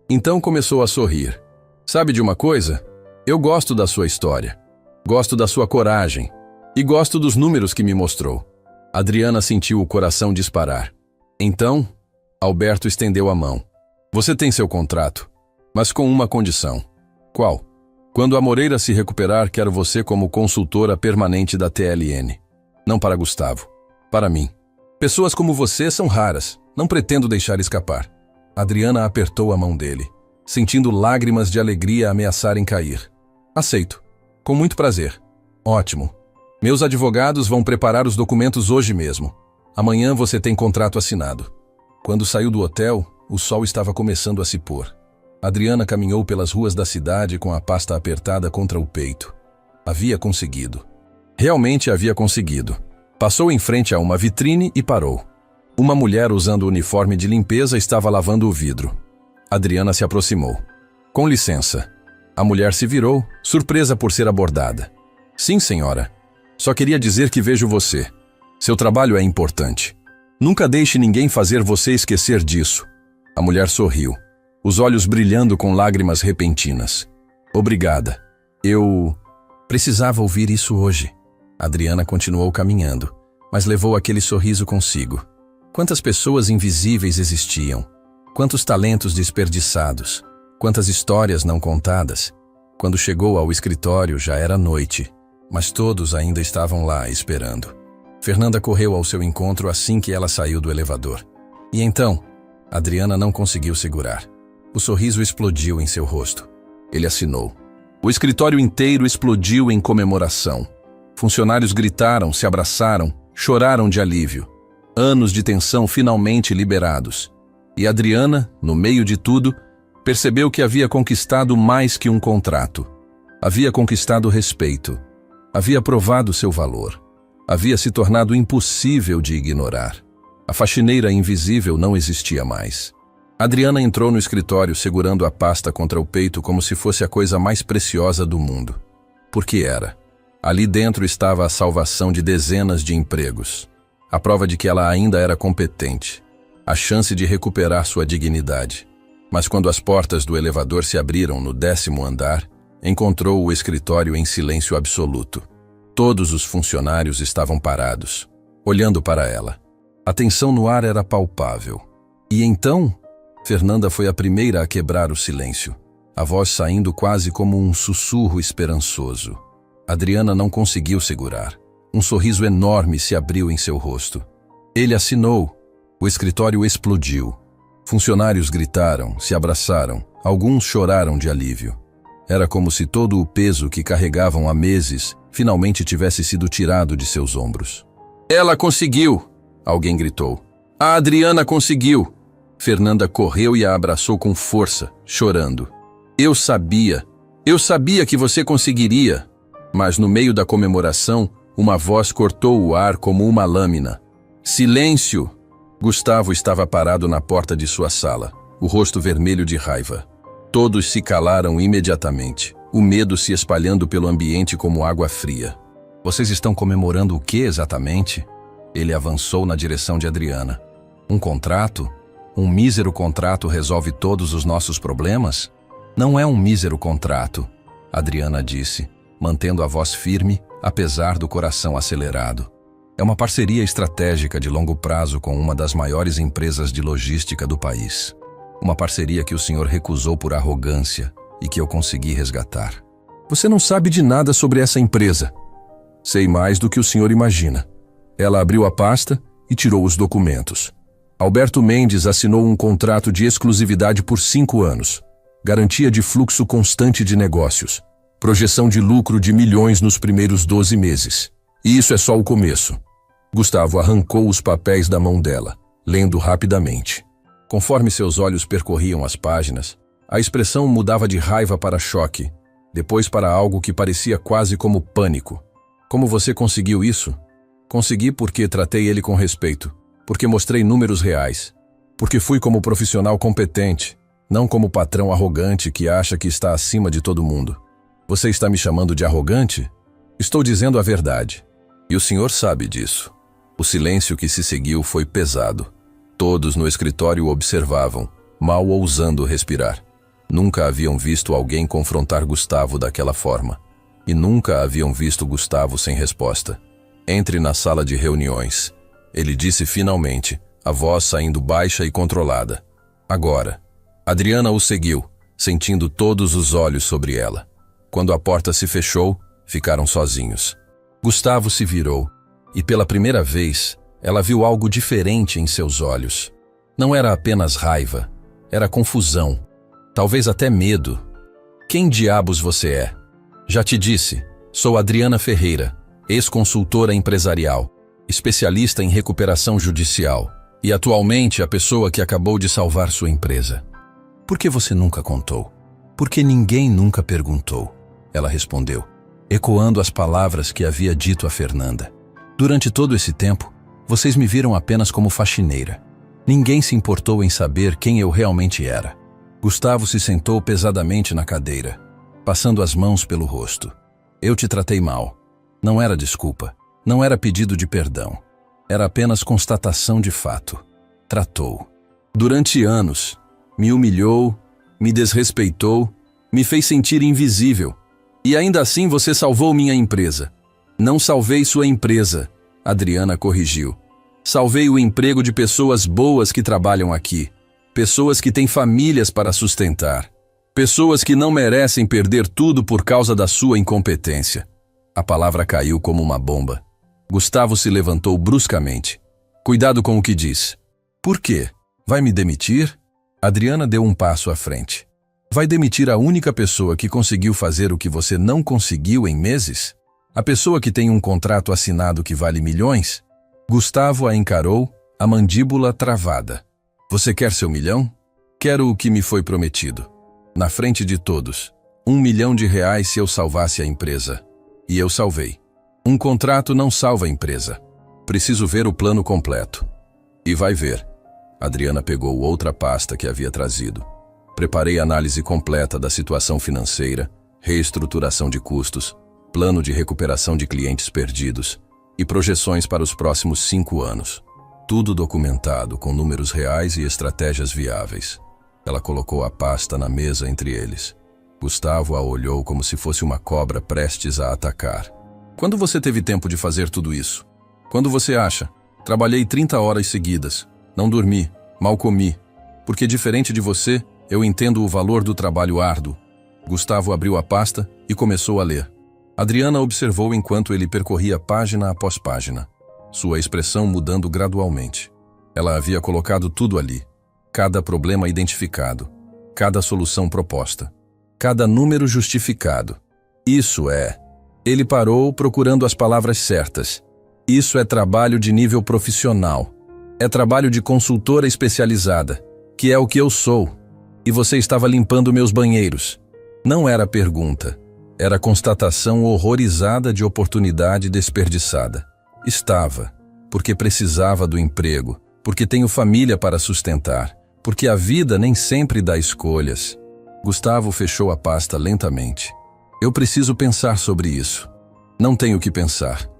Então começou a sorrir. Sabe de uma coisa? Eu gosto da sua história. Gosto da sua coragem. E gosto dos números que me mostrou. Adriana sentiu o coração disparar. Então, Alberto estendeu a mão. Você tem seu contrato, mas com uma condição. Qual? Quando a Moreira se recuperar, quero você como consultora permanente da TLN. Não para Gustavo. Para mim. Pessoas como você são raras. Não pretendo deixar escapar. Adriana apertou a mão dele, sentindo lágrimas de alegria ameaçarem cair. Aceito. Com muito prazer. Ótimo. Meus advogados vão preparar os documentos hoje mesmo. Amanhã você tem contrato assinado. Quando saiu do hotel, o sol estava começando a se pôr. Adriana caminhou pelas ruas da cidade com a pasta apertada contra o peito. Havia conseguido. Realmente havia conseguido. Passou em frente a uma vitrine e parou. Uma mulher usando o uniforme de limpeza estava lavando o vidro. Adriana se aproximou. Com licença. A mulher se virou, surpresa por ser abordada. Sim, senhora. Só queria dizer que vejo você. Seu trabalho é importante. Nunca deixe ninguém fazer você esquecer disso. A mulher sorriu, os olhos brilhando com lágrimas repentinas. Obrigada. Eu precisava ouvir isso hoje. Adriana continuou caminhando, mas levou aquele sorriso consigo. Quantas pessoas invisíveis existiam? Quantos talentos desperdiçados, quantas histórias não contadas. Quando chegou ao escritório já era noite, mas todos ainda estavam lá esperando. Fernanda correu ao seu encontro assim que ela saiu do elevador. E então, Adriana não conseguiu segurar. O sorriso explodiu em seu rosto. Ele assinou. O escritório inteiro explodiu em comemoração. Funcionários gritaram, se abraçaram, choraram de alívio. Anos de tensão finalmente liberados. E Adriana, no meio de tudo, percebeu que havia conquistado mais que um contrato. Havia conquistado respeito. Havia provado seu valor. Havia se tornado impossível de ignorar. A faxineira invisível não existia mais. Adriana entrou no escritório segurando a pasta contra o peito como se fosse a coisa mais preciosa do mundo. Porque era. Ali dentro estava a salvação de dezenas de empregos. A prova de que ela ainda era competente. A chance de recuperar sua dignidade. Mas quando as portas do elevador se abriram no 10º andar, encontrou o escritório em silêncio absoluto. Todos os funcionários estavam parados, olhando para ela. A tensão no ar era palpável. E então, Fernanda foi a primeira a quebrar o silêncio, a voz saindo quase como um sussurro esperançoso. Adriana não conseguiu segurar. Um sorriso enorme se abriu em seu rosto. Ele assinou. O escritório explodiu. Funcionários gritaram, se abraçaram, alguns choraram de alívio. Era como se todo o peso que carregavam há meses finalmente tivesse sido tirado de seus ombros. "Ela conseguiu!" Alguém gritou. "A Adriana conseguiu!" Fernanda correu e a abraçou com força, chorando. Eu sabia que você conseguiria!" Mas no meio da comemoração, uma voz cortou o ar como uma lâmina. "Silêncio!" Gustavo estava parado na porta de sua sala, o rosto vermelho de raiva. Todos se calaram imediatamente, o medo se espalhando pelo ambiente como água fria. "Vocês estão comemorando o que exatamente?" Ele avançou na direção de Adriana. "Um contrato? Um mísero contrato resolve todos os nossos problemas?" "Não é um mísero contrato", Adriana disse, mantendo a voz firme, apesar do coração acelerado. "É uma parceria estratégica de longo prazo com uma das maiores empresas de logística do país. Uma parceria que o senhor recusou por arrogância e que eu consegui resgatar." "Você não sabe de nada sobre essa empresa." "Sei mais do que o senhor imagina." Ela abriu a pasta e tirou os documentos. Alberto Mendes assinou um contrato de exclusividade por 5 anos. Garantia de fluxo constante de negócios. Projeção de lucro de milhões nos primeiros 12 meses. E isso é só o começo. Gustavo arrancou os papéis da mão dela, lendo rapidamente. Conforme seus olhos percorriam as páginas, a expressão mudava de raiva para choque, depois para algo que parecia quase como pânico. "Como você conseguiu isso?" "Consegui porque tratei ele com respeito, porque mostrei números reais, porque fui como profissional competente, não como patrão arrogante que acha que está acima de todo mundo." "Você está me chamando de arrogante?" "Estou dizendo a verdade. E o senhor sabe disso." O silêncio que se seguiu foi pesado. Todos no escritório observavam, mal ousando respirar. Nunca haviam visto alguém confrontar Gustavo daquela forma. E nunca haviam visto Gustavo sem resposta. "Entre na sala de reuniões", ele disse finalmente, a voz saindo baixa e controlada. "Agora." Adriana o seguiu, sentindo todos os olhos sobre ela. Quando a porta se fechou, ficaram sozinhos. Gustavo se virou, e pela primeira vez, ela viu algo diferente em seus olhos. Não era apenas raiva, era confusão, talvez até medo. "Quem diabos você é?" "Já te disse, sou Adriana Ferreira, ex-consultora empresarial, especialista em recuperação judicial, e atualmente a pessoa que acabou de salvar sua empresa." "Por que você nunca contou?" "Porque ninguém nunca perguntou", ela respondeu, ecoando as palavras que havia dito a Fernanda. "Durante todo esse tempo, vocês me viram apenas como faxineira. Ninguém se importou em saber quem eu realmente era." Gustavo se sentou pesadamente na cadeira, passando as mãos pelo rosto. "Eu te tratei mal. Não era desculpa, não era pedido de perdão. Era apenas constatação de fato. Tratou. Durante anos, me humilhou, me desrespeitou, me fez sentir invisível. E ainda assim você salvou minha empresa." "Não salvei sua empresa", Adriana corrigiu. "Salvei o emprego de pessoas boas que trabalham aqui." Pessoas que têm famílias para sustentar. Pessoas que não merecem perder tudo por causa da sua incompetência. A palavra caiu como uma bomba. Gustavo se levantou bruscamente. Cuidado com o que diz. Por quê? Vai me demitir? Adriana deu um passo à frente. Vai demitir a única pessoa que conseguiu fazer o que você não conseguiu em meses? A pessoa que tem um contrato assinado que vale milhões? Gustavo a encarou, a mandíbula travada. Você quer seu milhão? Quero o que me foi prometido. Na frente de todos. R$1 milhão se eu salvasse a empresa. E eu salvei. Um contrato não salva a empresa. Preciso ver o plano completo. E vai ver. Adriana pegou outra pasta que havia trazido. Preparei análise completa da situação financeira, reestruturação de custos, plano de recuperação de clientes perdidos e projeções para os próximos 5 anos. Tudo documentado com números reais e estratégias viáveis. Ela colocou a pasta na mesa entre eles. Gustavo a olhou como se fosse uma cobra prestes a atacar. Quando você teve tempo de fazer tudo isso? Quando você acha? Trabalhei 30 horas seguidas. Não dormi, mal comi. Porque diferente de você, eu entendo o valor do trabalho árduo. Gustavo abriu a pasta e começou a ler. Adriana observou enquanto ele percorria página após página, sua expressão mudando gradualmente. Ela havia colocado tudo ali. Cada problema identificado, cada solução proposta, cada número justificado. Isso é... Ele parou procurando as palavras certas. Isso é trabalho de nível profissional. É trabalho de consultora especializada, que é o que eu sou. E você estava limpando meus banheiros. Não era pergunta. Era constatação horrorizada de oportunidade desperdiçada. Estava, porque precisava do emprego, porque tenho família para sustentar, porque a vida nem sempre dá escolhas. Gustavo fechou a pasta lentamente. Eu preciso pensar sobre isso. Não tenho o que pensar.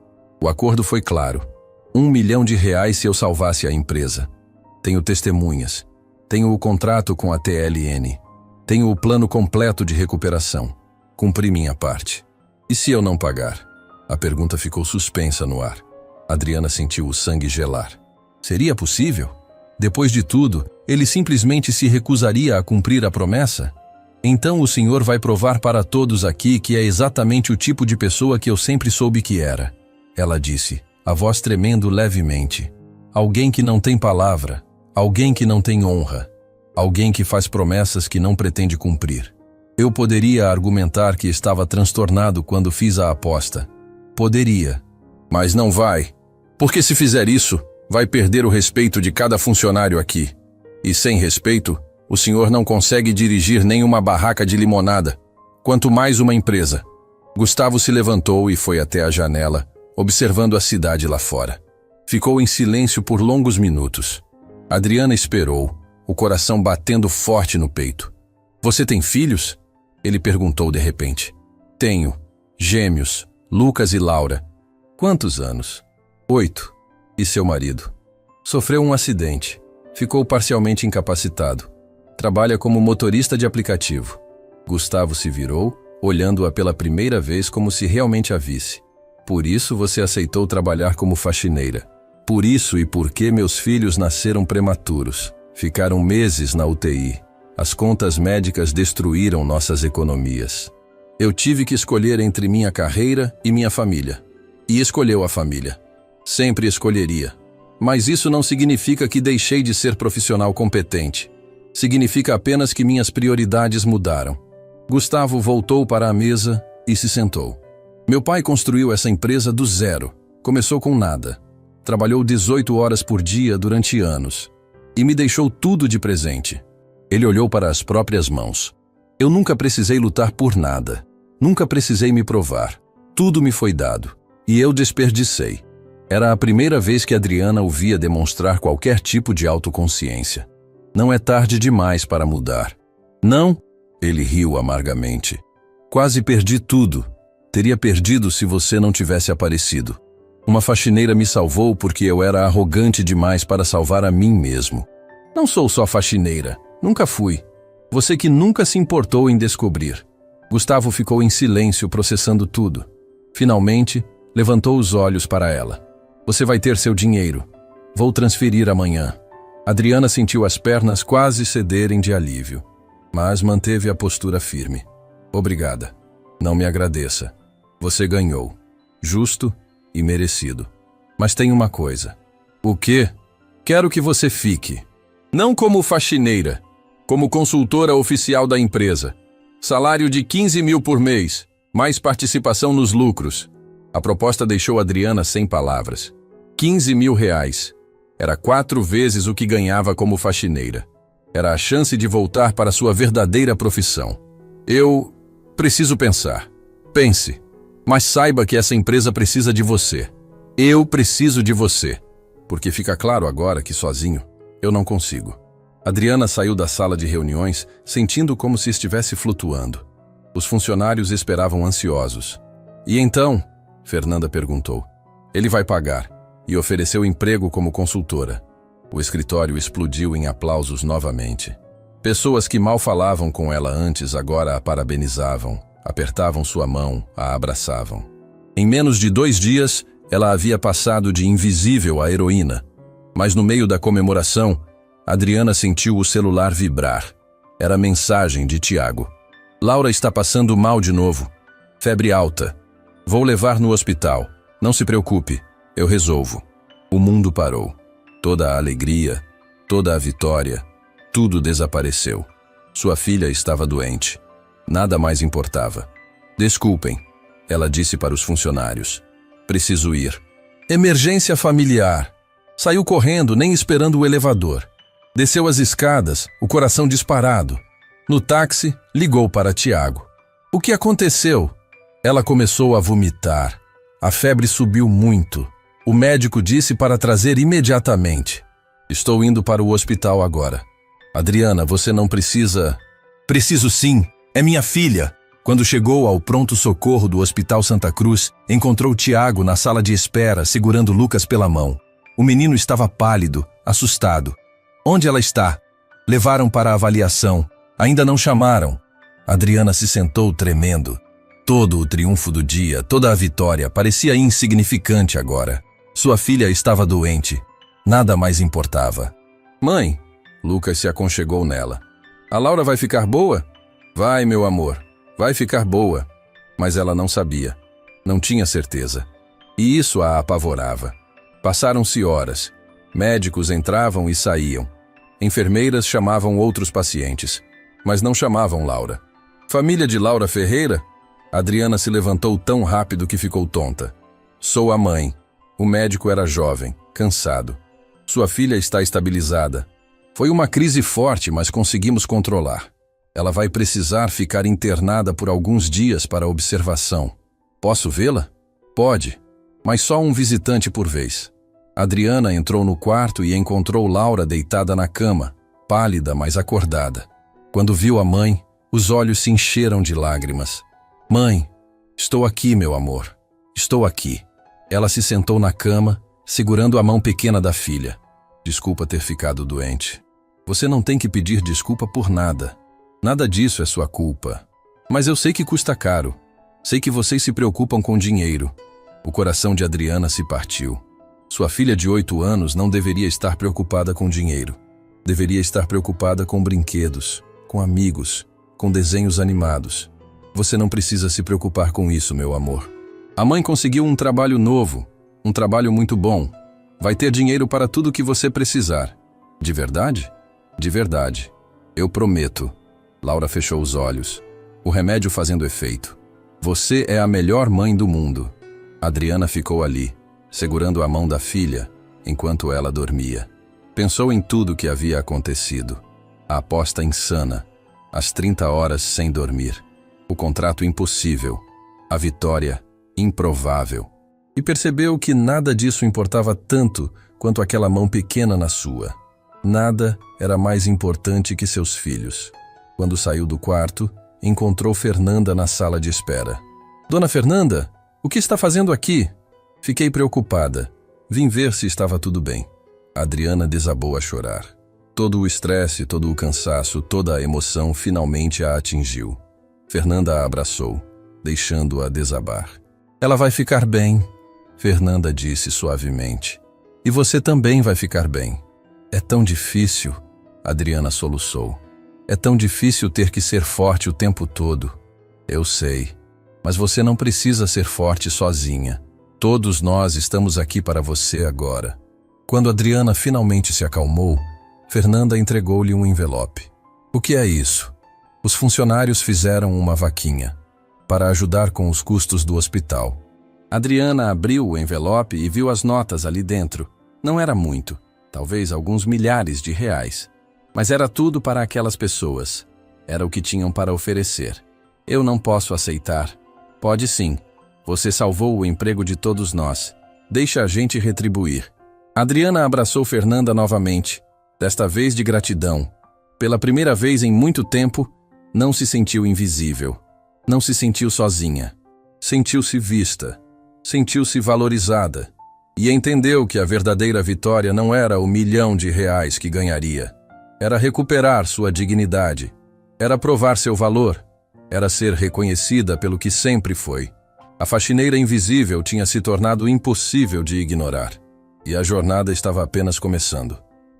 O acordo foi claro. R$1 milhão se eu salvasse a empresa. Tenho testemunhas. Tenho o contrato com a TLN. Tenho o plano completo de recuperação. Cumpri minha parte. E se eu não pagar? A pergunta ficou suspensa no ar. Adriana sentiu o sangue gelar. Seria possível? Depois de tudo, ele simplesmente se recusaria a cumprir a promessa? Então o senhor vai provar para todos aqui que é exatamente o tipo de pessoa que eu sempre soube que era. Ela disse, a voz tremendo levemente. Alguém que não tem palavra. Alguém que não tem honra. Alguém que faz promessas que não pretende cumprir. Eu poderia argumentar que estava transtornado quando fiz a aposta. Poderia. Mas não vai. Porque se fizer isso, vai perder o respeito de cada funcionário aqui. E sem respeito, o senhor não consegue dirigir nem uma barraca de limonada, quanto mais uma empresa. Gustavo se levantou e foi até a janela, observando a cidade lá fora. Ficou em silêncio por longos minutos. Adriana esperou, o coração batendo forte no peito. Você tem filhos? Ele perguntou de repente. Tenho. Gêmeos, Lucas e Laura. Quantos anos? 8. E seu marido? Sofreu um acidente. Ficou parcialmente incapacitado. Trabalha como motorista de aplicativo. Gustavo se virou, olhando-a pela primeira vez como se realmente a visse. Por isso você aceitou trabalhar como faxineira. Por isso e porque meus filhos nasceram prematuros. Ficaram meses na UTI. As contas médicas destruíram nossas economias. Eu tive que escolher entre minha carreira e minha família. E escolheu a família. Sempre escolheria. Mas isso não significa que deixei de ser profissional competente. Significa apenas que minhas prioridades mudaram. Gustavo voltou para a mesa e se sentou. Meu pai construiu essa empresa do zero. Começou com nada. Trabalhou 18 horas por dia durante anos. E me deixou tudo de presente. Ele olhou para as próprias mãos. Eu nunca precisei lutar por nada. Nunca precisei me provar. Tudo me foi dado. E eu desperdicei. Era a primeira vez que Adriana o via demonstrar qualquer tipo de autoconsciência. Não é tarde demais para mudar. Não? Ele riu amargamente. Quase perdi tudo. Teria perdido se você não tivesse aparecido. Uma faxineira me salvou porque eu era arrogante demais para salvar a mim mesmo. Não sou só faxineira. Nunca fui. Você que nunca se importou em descobrir. Gustavo ficou em silêncio processando tudo. Finalmente, levantou os olhos para ela. Você vai ter seu dinheiro. Vou transferir amanhã. Adriana sentiu as pernas quase cederem de alívio, mas manteve a postura firme. Obrigada. Não me agradeça. Você ganhou. Justo e merecido. Mas tem uma coisa. O quê? Quero que você fique. Não como faxineira, como consultora oficial da empresa. Salário de 15 mil por mês, mais participação nos lucros. A proposta deixou Adriana sem palavras. 15 mil reais. Era 4 vezes o que ganhava como faxineira. Era a chance de voltar para sua verdadeira profissão. Eu preciso pensar. Pense. Mas saiba que essa empresa precisa de você. Eu preciso de você. Porque fica claro agora que sozinho eu não consigo. Adriana saiu da sala de reuniões sentindo como se estivesse flutuando. Os funcionários esperavam ansiosos. E então? Fernanda perguntou. Ele vai pagar. E ofereceu emprego como consultora. O escritório explodiu em aplausos novamente. Pessoas que mal falavam com ela antes agora a parabenizavam, apertavam sua mão, a abraçavam. Em menos de 2 dias, ela havia passado de invisível a heroína. Mas no meio da comemoração, Adriana sentiu o celular vibrar. Era a mensagem de Tiago. Laura está passando mal de novo. Febre alta. Vou levar no hospital. Não se preocupe. Eu resolvo. O mundo parou. Toda a alegria, toda a vitória, tudo desapareceu. Sua filha estava doente. Nada mais importava. Desculpem, ela disse para os funcionários. Preciso ir. Emergência familiar. Saiu correndo, nem esperando o elevador. Desceu as escadas, o coração disparado. No táxi, ligou para Tiago. O que aconteceu? Ela começou a vomitar. A febre subiu muito. O médico disse para trazer imediatamente. Estou indo para o hospital agora. Adriana, você não precisa... Preciso sim, é minha filha. Quando chegou ao pronto-socorro do Hospital Santa Cruz, encontrou Tiago na sala de espera, segurando Lucas pela mão. O menino estava pálido, assustado. Onde ela está? Levaram para a avaliação. Ainda não chamaram. Adriana se sentou tremendo. Todo o triunfo do dia, toda a vitória, parecia insignificante agora. Sua filha estava doente. Nada mais importava. Mãe, Lucas se aconchegou nela. A Laura vai ficar boa? Vai, meu amor, vai ficar boa. Mas ela não sabia. Não tinha certeza. E isso a apavorava. Passaram-se horas. Médicos entravam e saíam. Enfermeiras chamavam outros pacientes. Mas não chamavam Laura. Família de Laura Ferreira? Adriana se levantou tão rápido que ficou tonta. Sou a mãe. O médico era jovem, cansado. Sua filha está estabilizada. Foi uma crise forte, mas conseguimos controlar. Ela vai precisar ficar internada por alguns dias para observação. Posso vê-la? Pode, mas só um visitante por vez. Adriana entrou no quarto e encontrou Laura deitada na cama, pálida, mas acordada. Quando viu a mãe, os olhos se encheram de lágrimas. Mãe, estou aqui, meu amor. Estou aqui. Ela se sentou na cama, segurando a mão pequena da filha. Desculpa ter ficado doente. Você não tem que pedir desculpa por nada. Nada disso é sua culpa. Mas eu sei que custa caro. Sei que vocês se preocupam com dinheiro. O coração de Adriana se partiu. Sua filha de 8 anos não deveria estar preocupada com dinheiro. Deveria estar preocupada com brinquedos, com amigos, com desenhos animados. Você não precisa se preocupar com isso, meu amor. A mãe conseguiu um trabalho novo, um trabalho muito bom. Vai ter dinheiro para tudo o que você precisar. De verdade? De verdade. Eu prometo. Laura fechou os olhos. O remédio fazendo efeito. Você é a melhor mãe do mundo. Adriana ficou ali, segurando a mão da filha, enquanto ela dormia. Pensou em tudo o que havia acontecido. A aposta insana. As 30 horas sem dormir. O contrato impossível. A vitória improvável. E percebeu que nada disso importava tanto quanto aquela mão pequena na sua. Nada era mais importante que seus filhos. Quando saiu do quarto, encontrou Fernanda na sala de espera. Dona Fernanda, o que está fazendo aqui? Fiquei preocupada. Vim ver se estava tudo bem. Adriana desabou a chorar. Todo o estresse, todo o cansaço, toda a emoção finalmente a atingiu. Fernanda a abraçou, deixando-a desabar. Ela vai ficar bem, Fernanda disse suavemente. E você também vai ficar bem. É tão difícil, Adriana soluçou. É tão difícil ter que ser forte o tempo todo. Eu sei, mas você não precisa ser forte sozinha. Todos nós estamos aqui para você agora. Quando Adriana finalmente se acalmou, Fernanda entregou-lhe um envelope. O que é isso? Os funcionários fizeram uma vaquinha para ajudar com os custos do hospital. Adriana abriu o envelope e viu as notas ali dentro. Não era muito, talvez alguns milhares de reais. Mas era tudo para aquelas pessoas. Era o que tinham para oferecer. Eu não posso aceitar. Pode sim. Você salvou o emprego de todos nós. Deixa a gente retribuir. Adriana abraçou Fernanda novamente, desta vez de gratidão. Pela primeira vez em muito tempo, não se sentiu invisível. Não se sentiu sozinha. Sentiu-se vista. Sentiu-se valorizada. E entendeu que a verdadeira vitória não era o milhão de reais que ganharia. Era recuperar sua dignidade. Era provar seu valor. Era ser reconhecida pelo que sempre foi. A faxineira invisível tinha se tornado impossível de ignorar. E a jornada estava apenas começando.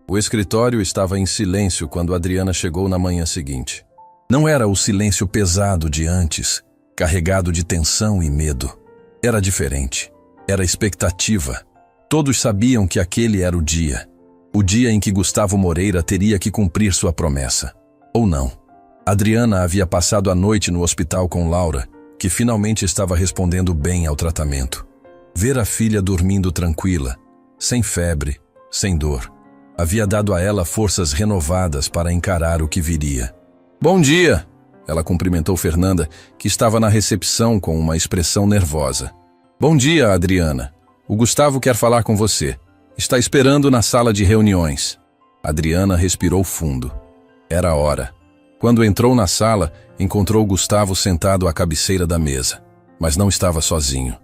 O escritório estava em silêncio quando Adriana chegou na manhã seguinte. Não era o silêncio pesado de antes, carregado de tensão e medo. Era diferente. Era expectativa. Todos sabiam que aquele era o dia. O dia em que Gustavo Moreira teria que cumprir sua promessa. Ou não. Adriana havia passado a noite no hospital com Laura, que finalmente estava respondendo bem ao tratamento. Ver a filha dormindo tranquila, sem febre, sem dor, havia dado a ela forças renovadas para encarar o que viria. Bom dia! Ela cumprimentou Fernanda, que estava na recepção com uma expressão nervosa. Bom dia, Adriana. O Gustavo quer falar com você. Está esperando na sala de reuniões. Adriana respirou fundo. Era a hora. Quando entrou na sala, encontrou Gustavo sentado à cabeceira da mesa. Mas não estava sozinho.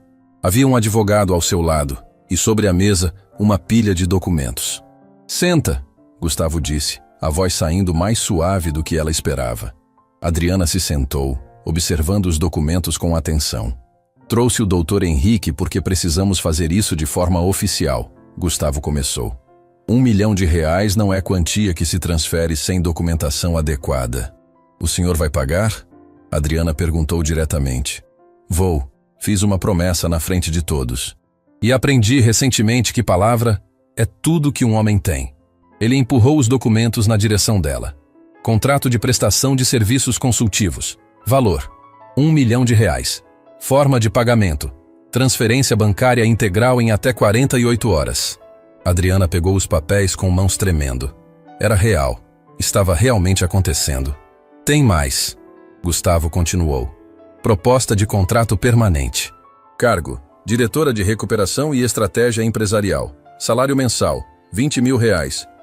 Havia um advogado ao seu lado, e sobre a mesa, uma pilha de documentos. Senta, Gustavo disse, a voz saindo mais suave do que ela esperava. Adriana se sentou, observando os documentos com atenção. Trouxe o Dr. Henrique porque precisamos fazer isso de forma oficial, Gustavo começou. R$1 milhão não é quantia que se transfere sem documentação adequada. O senhor vai pagar? Adriana perguntou diretamente. Vou. Fiz uma promessa na frente de todos. E aprendi recentemente que palavra é tudo que um homem tem. Ele empurrou os documentos na direção dela. Contrato de prestação de serviços consultivos. Valor: R$1 milhão. Forma de pagamento: transferência bancária integral em até 48 horas. Adriana pegou os papéis com mãos tremendo. Era real. Estava realmente acontecendo. Tem mais. Gustavo continuou. Proposta de contrato permanente. Cargo: diretora de recuperação e estratégia empresarial. Salário mensal: R$20 mil,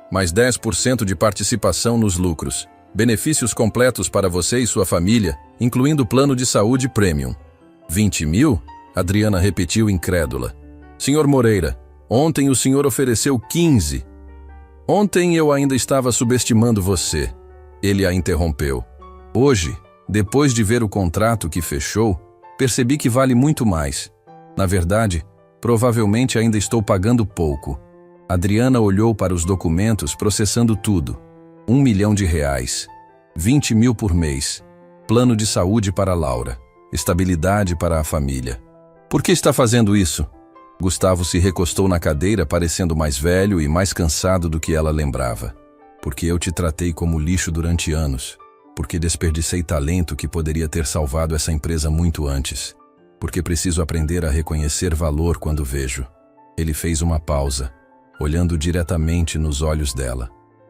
mais 10% de participação nos lucros. Benefícios completos para você e sua família, incluindo plano de saúde premium. 20 mil? Adriana repetiu incrédula. Senhor Moreira, ontem o senhor ofereceu 15. Ontem eu ainda estava subestimando você. Ele a interrompeu. Hoje, depois de ver o contrato que fechou, percebi que vale muito mais. Na verdade, provavelmente ainda estou pagando pouco. Adriana olhou para os documentos processando tudo. R$1 milhão. 20 mil por mês. Plano de saúde para Laura. Estabilidade para a família. Por que está fazendo isso? Gustavo se recostou na cadeira, parecendo mais velho e mais cansado do que ela lembrava. Porque eu te tratei como lixo durante anos. Porque desperdicei talento que poderia ter salvado essa empresa muito antes. Porque preciso aprender a reconhecer valor quando vejo. Ele fez uma pausa, olhando diretamente nos olhos dela.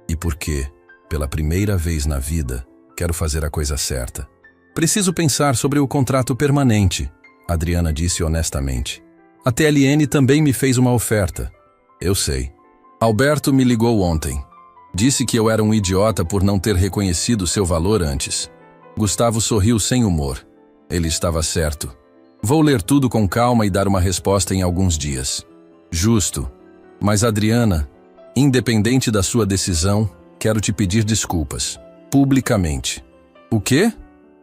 E porque, pela primeira vez na vida, quero fazer a coisa certa. Preciso pensar sobre o contrato permanente, Adriana disse honestamente. A TLN também me fez uma oferta. Eu sei. Alberto me ligou ontem. Disse que eu era um idiota por não ter reconhecido seu valor antes. Gustavo sorriu sem humor. Ele estava certo. Vou ler tudo com calma e dar uma resposta em alguns dias. Justo. Mas Adriana, independente da sua decisão, quero te pedir desculpas. Publicamente. O quê?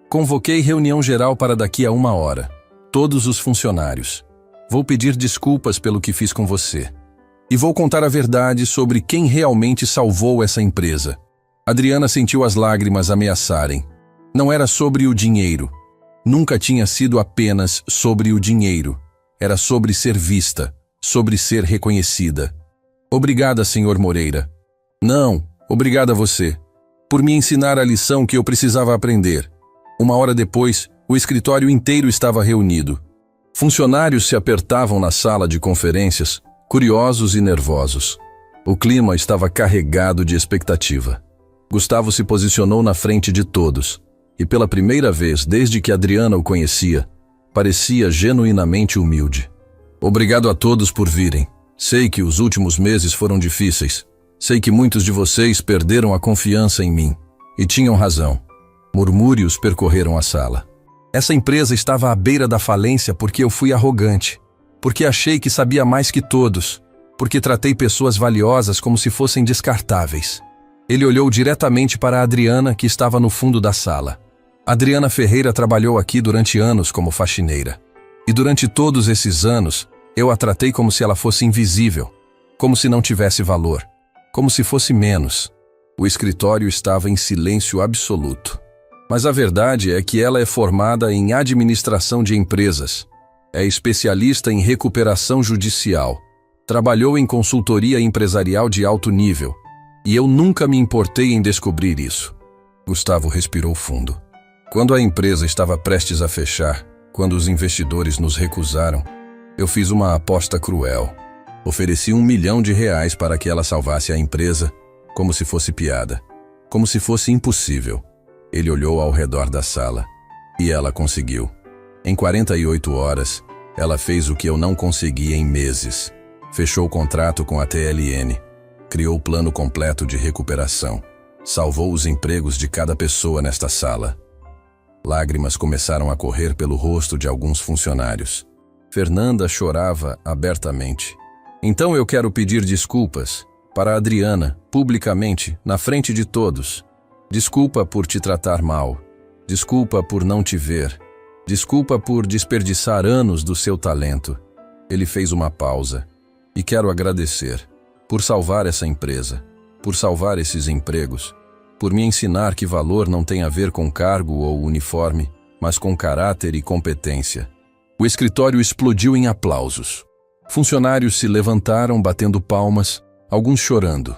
Convoquei reunião geral para daqui a 1 hora. Todos os funcionários. Vou pedir desculpas pelo que fiz com você. E vou contar a verdade sobre quem realmente salvou essa empresa. Adriana sentiu as lágrimas ameaçarem. Não era sobre o dinheiro. Nunca tinha sido apenas sobre o dinheiro. Era sobre ser vista, sobre ser reconhecida. Obrigada, Sr. Moreira. Não, obrigada a você, por me ensinar a lição que eu precisava aprender. Uma hora depois, o escritório inteiro estava reunido. Funcionários se apertavam na sala de conferências, curiosos e nervosos. O clima estava carregado de expectativa. Gustavo se posicionou na frente de todos, e pela primeira vez desde que Adriana o conhecia, parecia genuinamente humilde. Obrigado a todos por virem. Sei que os últimos meses foram difíceis. Sei que muitos de vocês perderam a confiança em mim. E tinham razão. Murmúrios percorreram a sala. Essa empresa estava à beira da falência porque eu fui arrogante. Porque achei que sabia mais que todos. Porque tratei pessoas valiosas como se fossem descartáveis. Ele olhou diretamente para a Adriana, que estava no fundo da sala. Adriana Ferreira trabalhou aqui durante anos como faxineira. E durante todos esses anos, eu a tratei como se ela fosse invisível. Como se não tivesse valor. Como se fosse menos. O escritório estava em silêncio absoluto. Mas a verdade é que ela é formada em administração de empresas. É especialista em recuperação judicial. Trabalhou em consultoria empresarial de alto nível. E eu nunca me importei em descobrir isso. Gustavo respirou fundo. Quando a empresa estava prestes a fechar, quando os investidores nos recusaram, eu fiz uma aposta cruel. Ofereci R$1 milhão para que ela salvasse a empresa, como se fosse piada. Como se fosse impossível. Ele olhou ao redor da sala. E ela conseguiu. Em 48 horas, ela fez o que eu não consegui em meses. Fechou o contrato com a TLN. Criou o plano completo de recuperação. Salvou os empregos de cada pessoa nesta sala. Lágrimas começaram a correr pelo rosto de alguns funcionários. Fernanda chorava abertamente. Então eu quero pedir desculpas para a Adriana, publicamente, na frente de todos. Desculpa por te tratar mal. Desculpa por não te ver. Desculpa por desperdiçar anos do seu talento. Ele fez uma pausa. E quero agradecer por salvar essa empresa, por salvar esses empregos, por me ensinar que valor não tem a ver com cargo ou uniforme, mas com caráter e competência. O escritório explodiu em aplausos. Funcionários se levantaram batendo palmas, alguns chorando.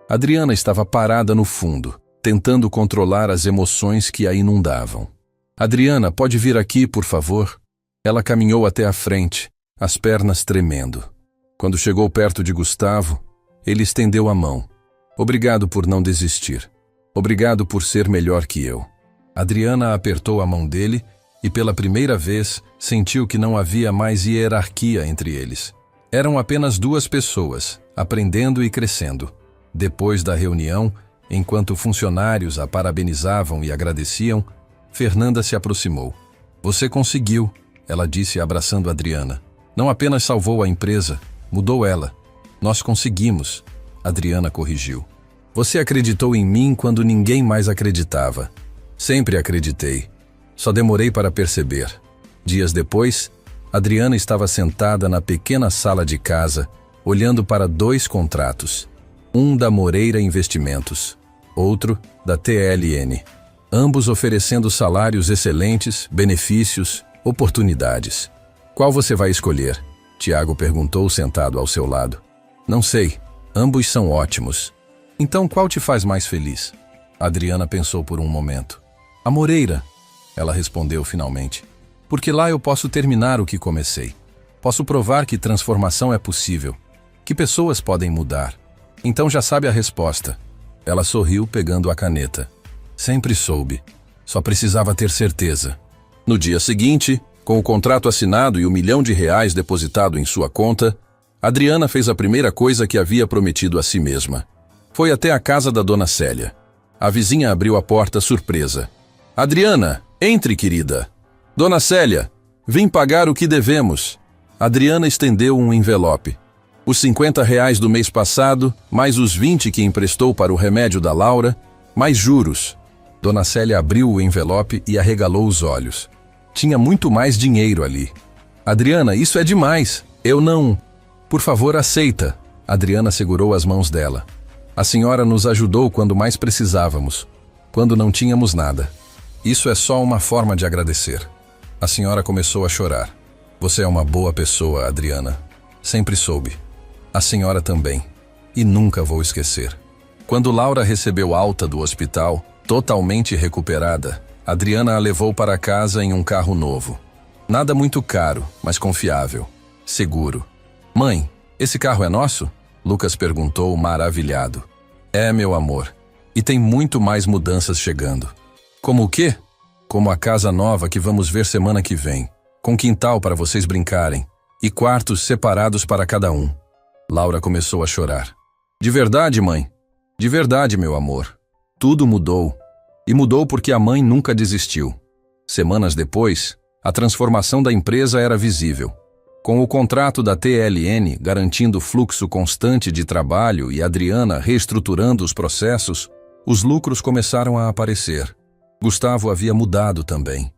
Adriana estava parada no fundo, tentando controlar as emoções que a inundavam. Adriana, pode vir aqui, por favor? Ela caminhou até a frente, as pernas tremendo. Quando chegou perto de Gustavo, ele estendeu a mão. Obrigado por não desistir. Obrigado por ser melhor que eu. Adriana apertou a mão dele e pela primeira vez sentiu que não havia mais hierarquia entre eles. Eram apenas duas pessoas, aprendendo e crescendo. Depois da reunião, enquanto funcionários a parabenizavam e agradeciam, Fernanda se aproximou. Você conseguiu, ela disse abraçando Adriana. Não apenas salvou a empresa, mudou ela. Nós conseguimos, Adriana corrigiu. Você acreditou em mim quando ninguém mais acreditava. Sempre acreditei. Só demorei para perceber. Dias depois, Adriana estava sentada na pequena sala de casa, olhando para 2 contratos. Um da Moreira Investimentos, outro da TLN. Ambos oferecendo salários excelentes, benefícios, oportunidades. Qual você vai escolher? Tiago perguntou sentado ao seu lado. Não sei. Ambos são ótimos. Então qual te faz mais feliz? Adriana pensou por um momento. A Moreira, ela respondeu finalmente. Porque lá eu posso terminar o que comecei. Posso provar que transformação é possível, que pessoas podem mudar. Então já sabe a resposta. Ela sorriu pegando a caneta. Sempre soube. Só precisava ter certeza. No dia seguinte, com o contrato assinado e R$1 milhão depositado em sua conta, Adriana fez a primeira coisa que havia prometido a si mesma. Foi até a casa da Dona Célia. A vizinha abriu a porta surpresa. Adriana, entre, querida. Dona Célia, vim pagar o que devemos. Adriana estendeu um envelope. Os R$50 do mês passado, mais os 20 que emprestou para o remédio da Laura, mais juros. Dona Célia abriu o envelope e arregalou os olhos. Tinha muito mais dinheiro ali. Adriana, isso é demais. Eu não... Por favor, aceita. Adriana segurou as mãos dela. A senhora nos ajudou quando mais precisávamos, quando não tínhamos nada. Isso é só uma forma de agradecer. A senhora começou a chorar. Você é uma boa pessoa, Adriana. Sempre soube. A senhora também. E nunca vou esquecer. Quando Laura recebeu alta do hospital, totalmente recuperada, Adriana a levou para casa em um carro novo. Nada muito caro, mas confiável. Seguro. Mãe, esse carro é nosso? Lucas perguntou, maravilhado. É, meu amor. E tem muito mais mudanças chegando. Como o quê? Como a casa nova que vamos ver semana que vem. Com quintal para vocês brincarem. E quartos separados para cada um. Laura começou a chorar. De verdade, mãe? De verdade, meu amor. Tudo mudou. E mudou porque a mãe nunca desistiu. Semanas depois, a transformação da empresa era visível. Com o contrato da TLN garantindo fluxo constante de trabalho e Adriana reestruturando os processos, os lucros começaram a aparecer. Gustavo havia mudado também.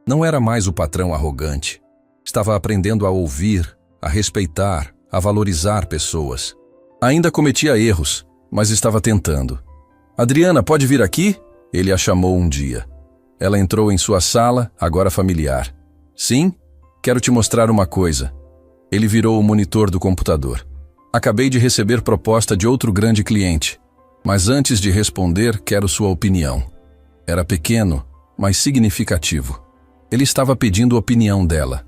Não era mais o patrão arrogante. Estava aprendendo a ouvir, a respeitar, a valorizar pessoas. Ainda cometia erros, mas estava tentando. Adriana, pode vir aqui? Ele a chamou um dia. Ela entrou em sua sala, agora familiar. Sim? Quero te mostrar uma coisa. Ele virou o monitor do computador. Acabei de receber proposta de outro grande cliente. Mas antes de responder, quero sua opinião. Era pequeno, mas significativo. Ele estava pedindo a opinião dela.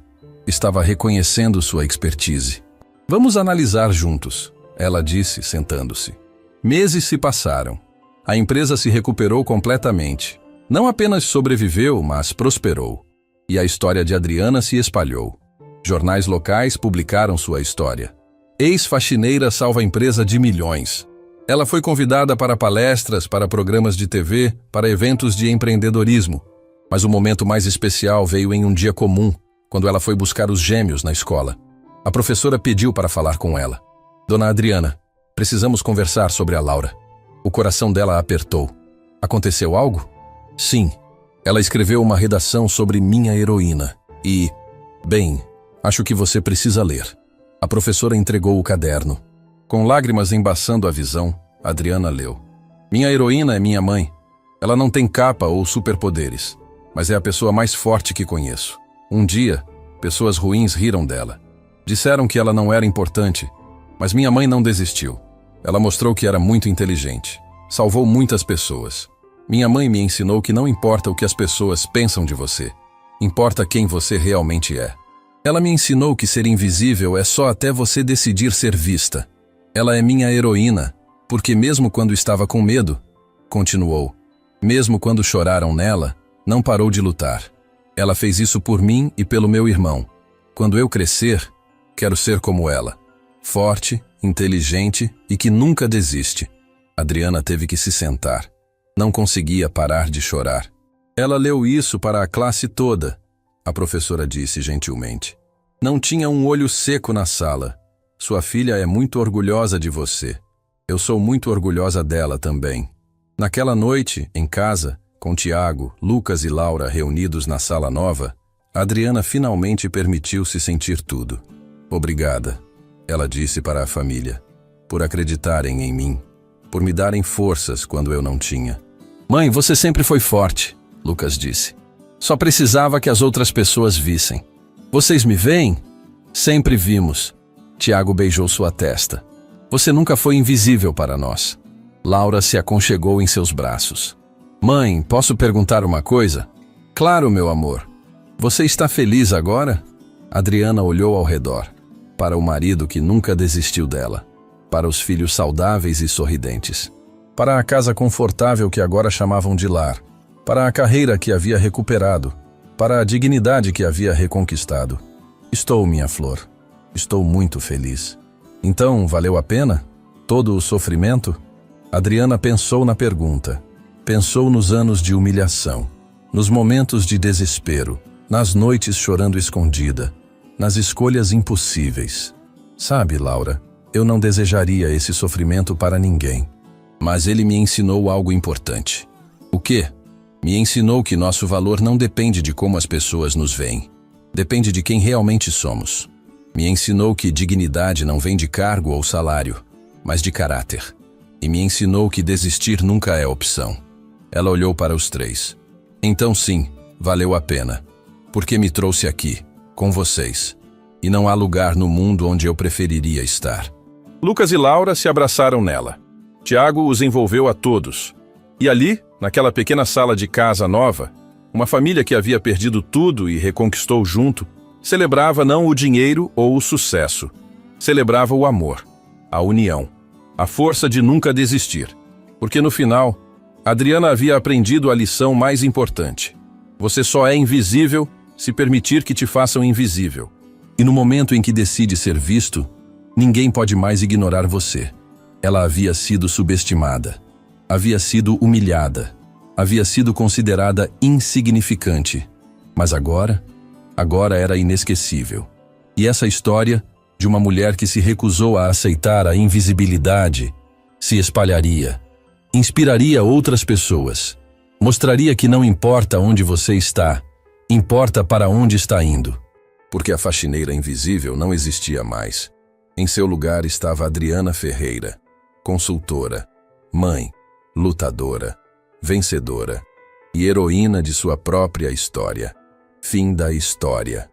Estava reconhecendo sua expertise. Vamos analisar juntos, ela disse, sentando-se. Meses se passaram. A empresa se recuperou completamente. Não apenas sobreviveu, mas prosperou. E a história de Adriana se espalhou. Jornais locais publicaram sua história. Ex-faxineira salva a empresa de milhões. Ela foi convidada para palestras, para programas de TV, para eventos de empreendedorismo. Mas o momento mais especial veio em um dia comum, quando ela foi buscar os gêmeos na escola. A professora pediu para falar com ela. Dona Adriana, precisamos conversar sobre a Laura. O coração dela apertou. Aconteceu algo? Sim. Ela escreveu uma redação sobre minha heroína. E, bem, acho que você precisa ler. A professora entregou o caderno. Com lágrimas embaçando a visão, Adriana leu. Minha heroína é minha mãe. Ela não tem capa ou superpoderes, mas é a pessoa mais forte que conheço. Um dia, pessoas ruins riram dela. Disseram que ela não era importante, mas minha mãe não desistiu. Ela mostrou que era muito inteligente. Salvou muitas pessoas. Minha mãe me ensinou que não importa o que as pessoas pensam de você. Importa quem você realmente é. Ela me ensinou que ser invisível é só até você decidir ser vista. Ela é minha heroína, porque mesmo quando estava com medo, continuou, mesmo quando choraram nela, não parou de lutar. Ela fez isso por mim e pelo meu irmão. Quando eu crescer, quero ser como ela. Forte, inteligente e que nunca desiste. Adriana teve que se sentar. Não conseguia parar de chorar. Ela leu isso para a classe toda, a professora disse gentilmente. Não tinha um olho seco na sala. Sua filha é muito orgulhosa de você. Eu sou muito orgulhosa dela também. Naquela noite, em casa, com Tiago, Lucas e Laura reunidos na sala nova, Adriana finalmente permitiu-se sentir tudo. Obrigada, ela disse para a família, por acreditarem em mim, por me darem forças quando eu não tinha. Mãe, você sempre foi forte, Lucas disse. Só precisava que as outras pessoas vissem. Vocês me veem? Sempre vimos. Tiago beijou sua testa. Você nunca foi invisível para nós. Laura se aconchegou em seus braços. Mãe, posso perguntar uma coisa? Claro, meu amor. Você está feliz agora? Adriana olhou ao redor. Para o marido que nunca desistiu dela. Para os filhos saudáveis e sorridentes. Para a casa confortável que agora chamavam de lar. Para a carreira que havia recuperado. Para a dignidade que havia reconquistado. Estou, minha flor. Estou muito feliz. Então, valeu a pena? Todo o sofrimento? Adriana pensou na pergunta. Pensou nos anos de humilhação. Nos momentos de desespero. Nas noites chorando escondida. Nas escolhas impossíveis. Sabe, Laura, eu não desejaria esse sofrimento para ninguém. Mas ele me ensinou algo importante. O quê? Me ensinou que nosso valor não depende de como as pessoas nos veem. Depende de quem realmente somos. Me ensinou que dignidade não vem de cargo ou salário, mas de caráter. E me ensinou que desistir nunca é opção. Ela olhou para os três. Então sim, valeu a pena. Porque me trouxe aqui, com vocês. E não há lugar no mundo onde eu preferiria estar. Lucas e Laura se abraçaram nela. Tiago os envolveu a todos. E ali, naquela pequena sala de casa nova, uma família que havia perdido tudo e reconquistou junto, celebrava não o dinheiro ou o sucesso. Celebrava o amor, a união, a força de nunca desistir. Porque no final, Adriana havia aprendido a lição mais importante. Você só é invisível se permitir que te façam invisível. E no momento em que decide ser visto, ninguém pode mais ignorar você. Ela havia sido subestimada, havia sido humilhada, havia sido considerada insignificante. Mas agora era inesquecível. E essa história de uma mulher que se recusou a aceitar a invisibilidade se espalharia, inspiraria outras pessoas, mostraria que não importa onde você está, importa para onde está indo. Porque a faxineira invisível não existia mais. Em seu lugar estava Adriana Ferreira, consultora, mãe, lutadora, vencedora e heroína de sua própria história. Fim da história.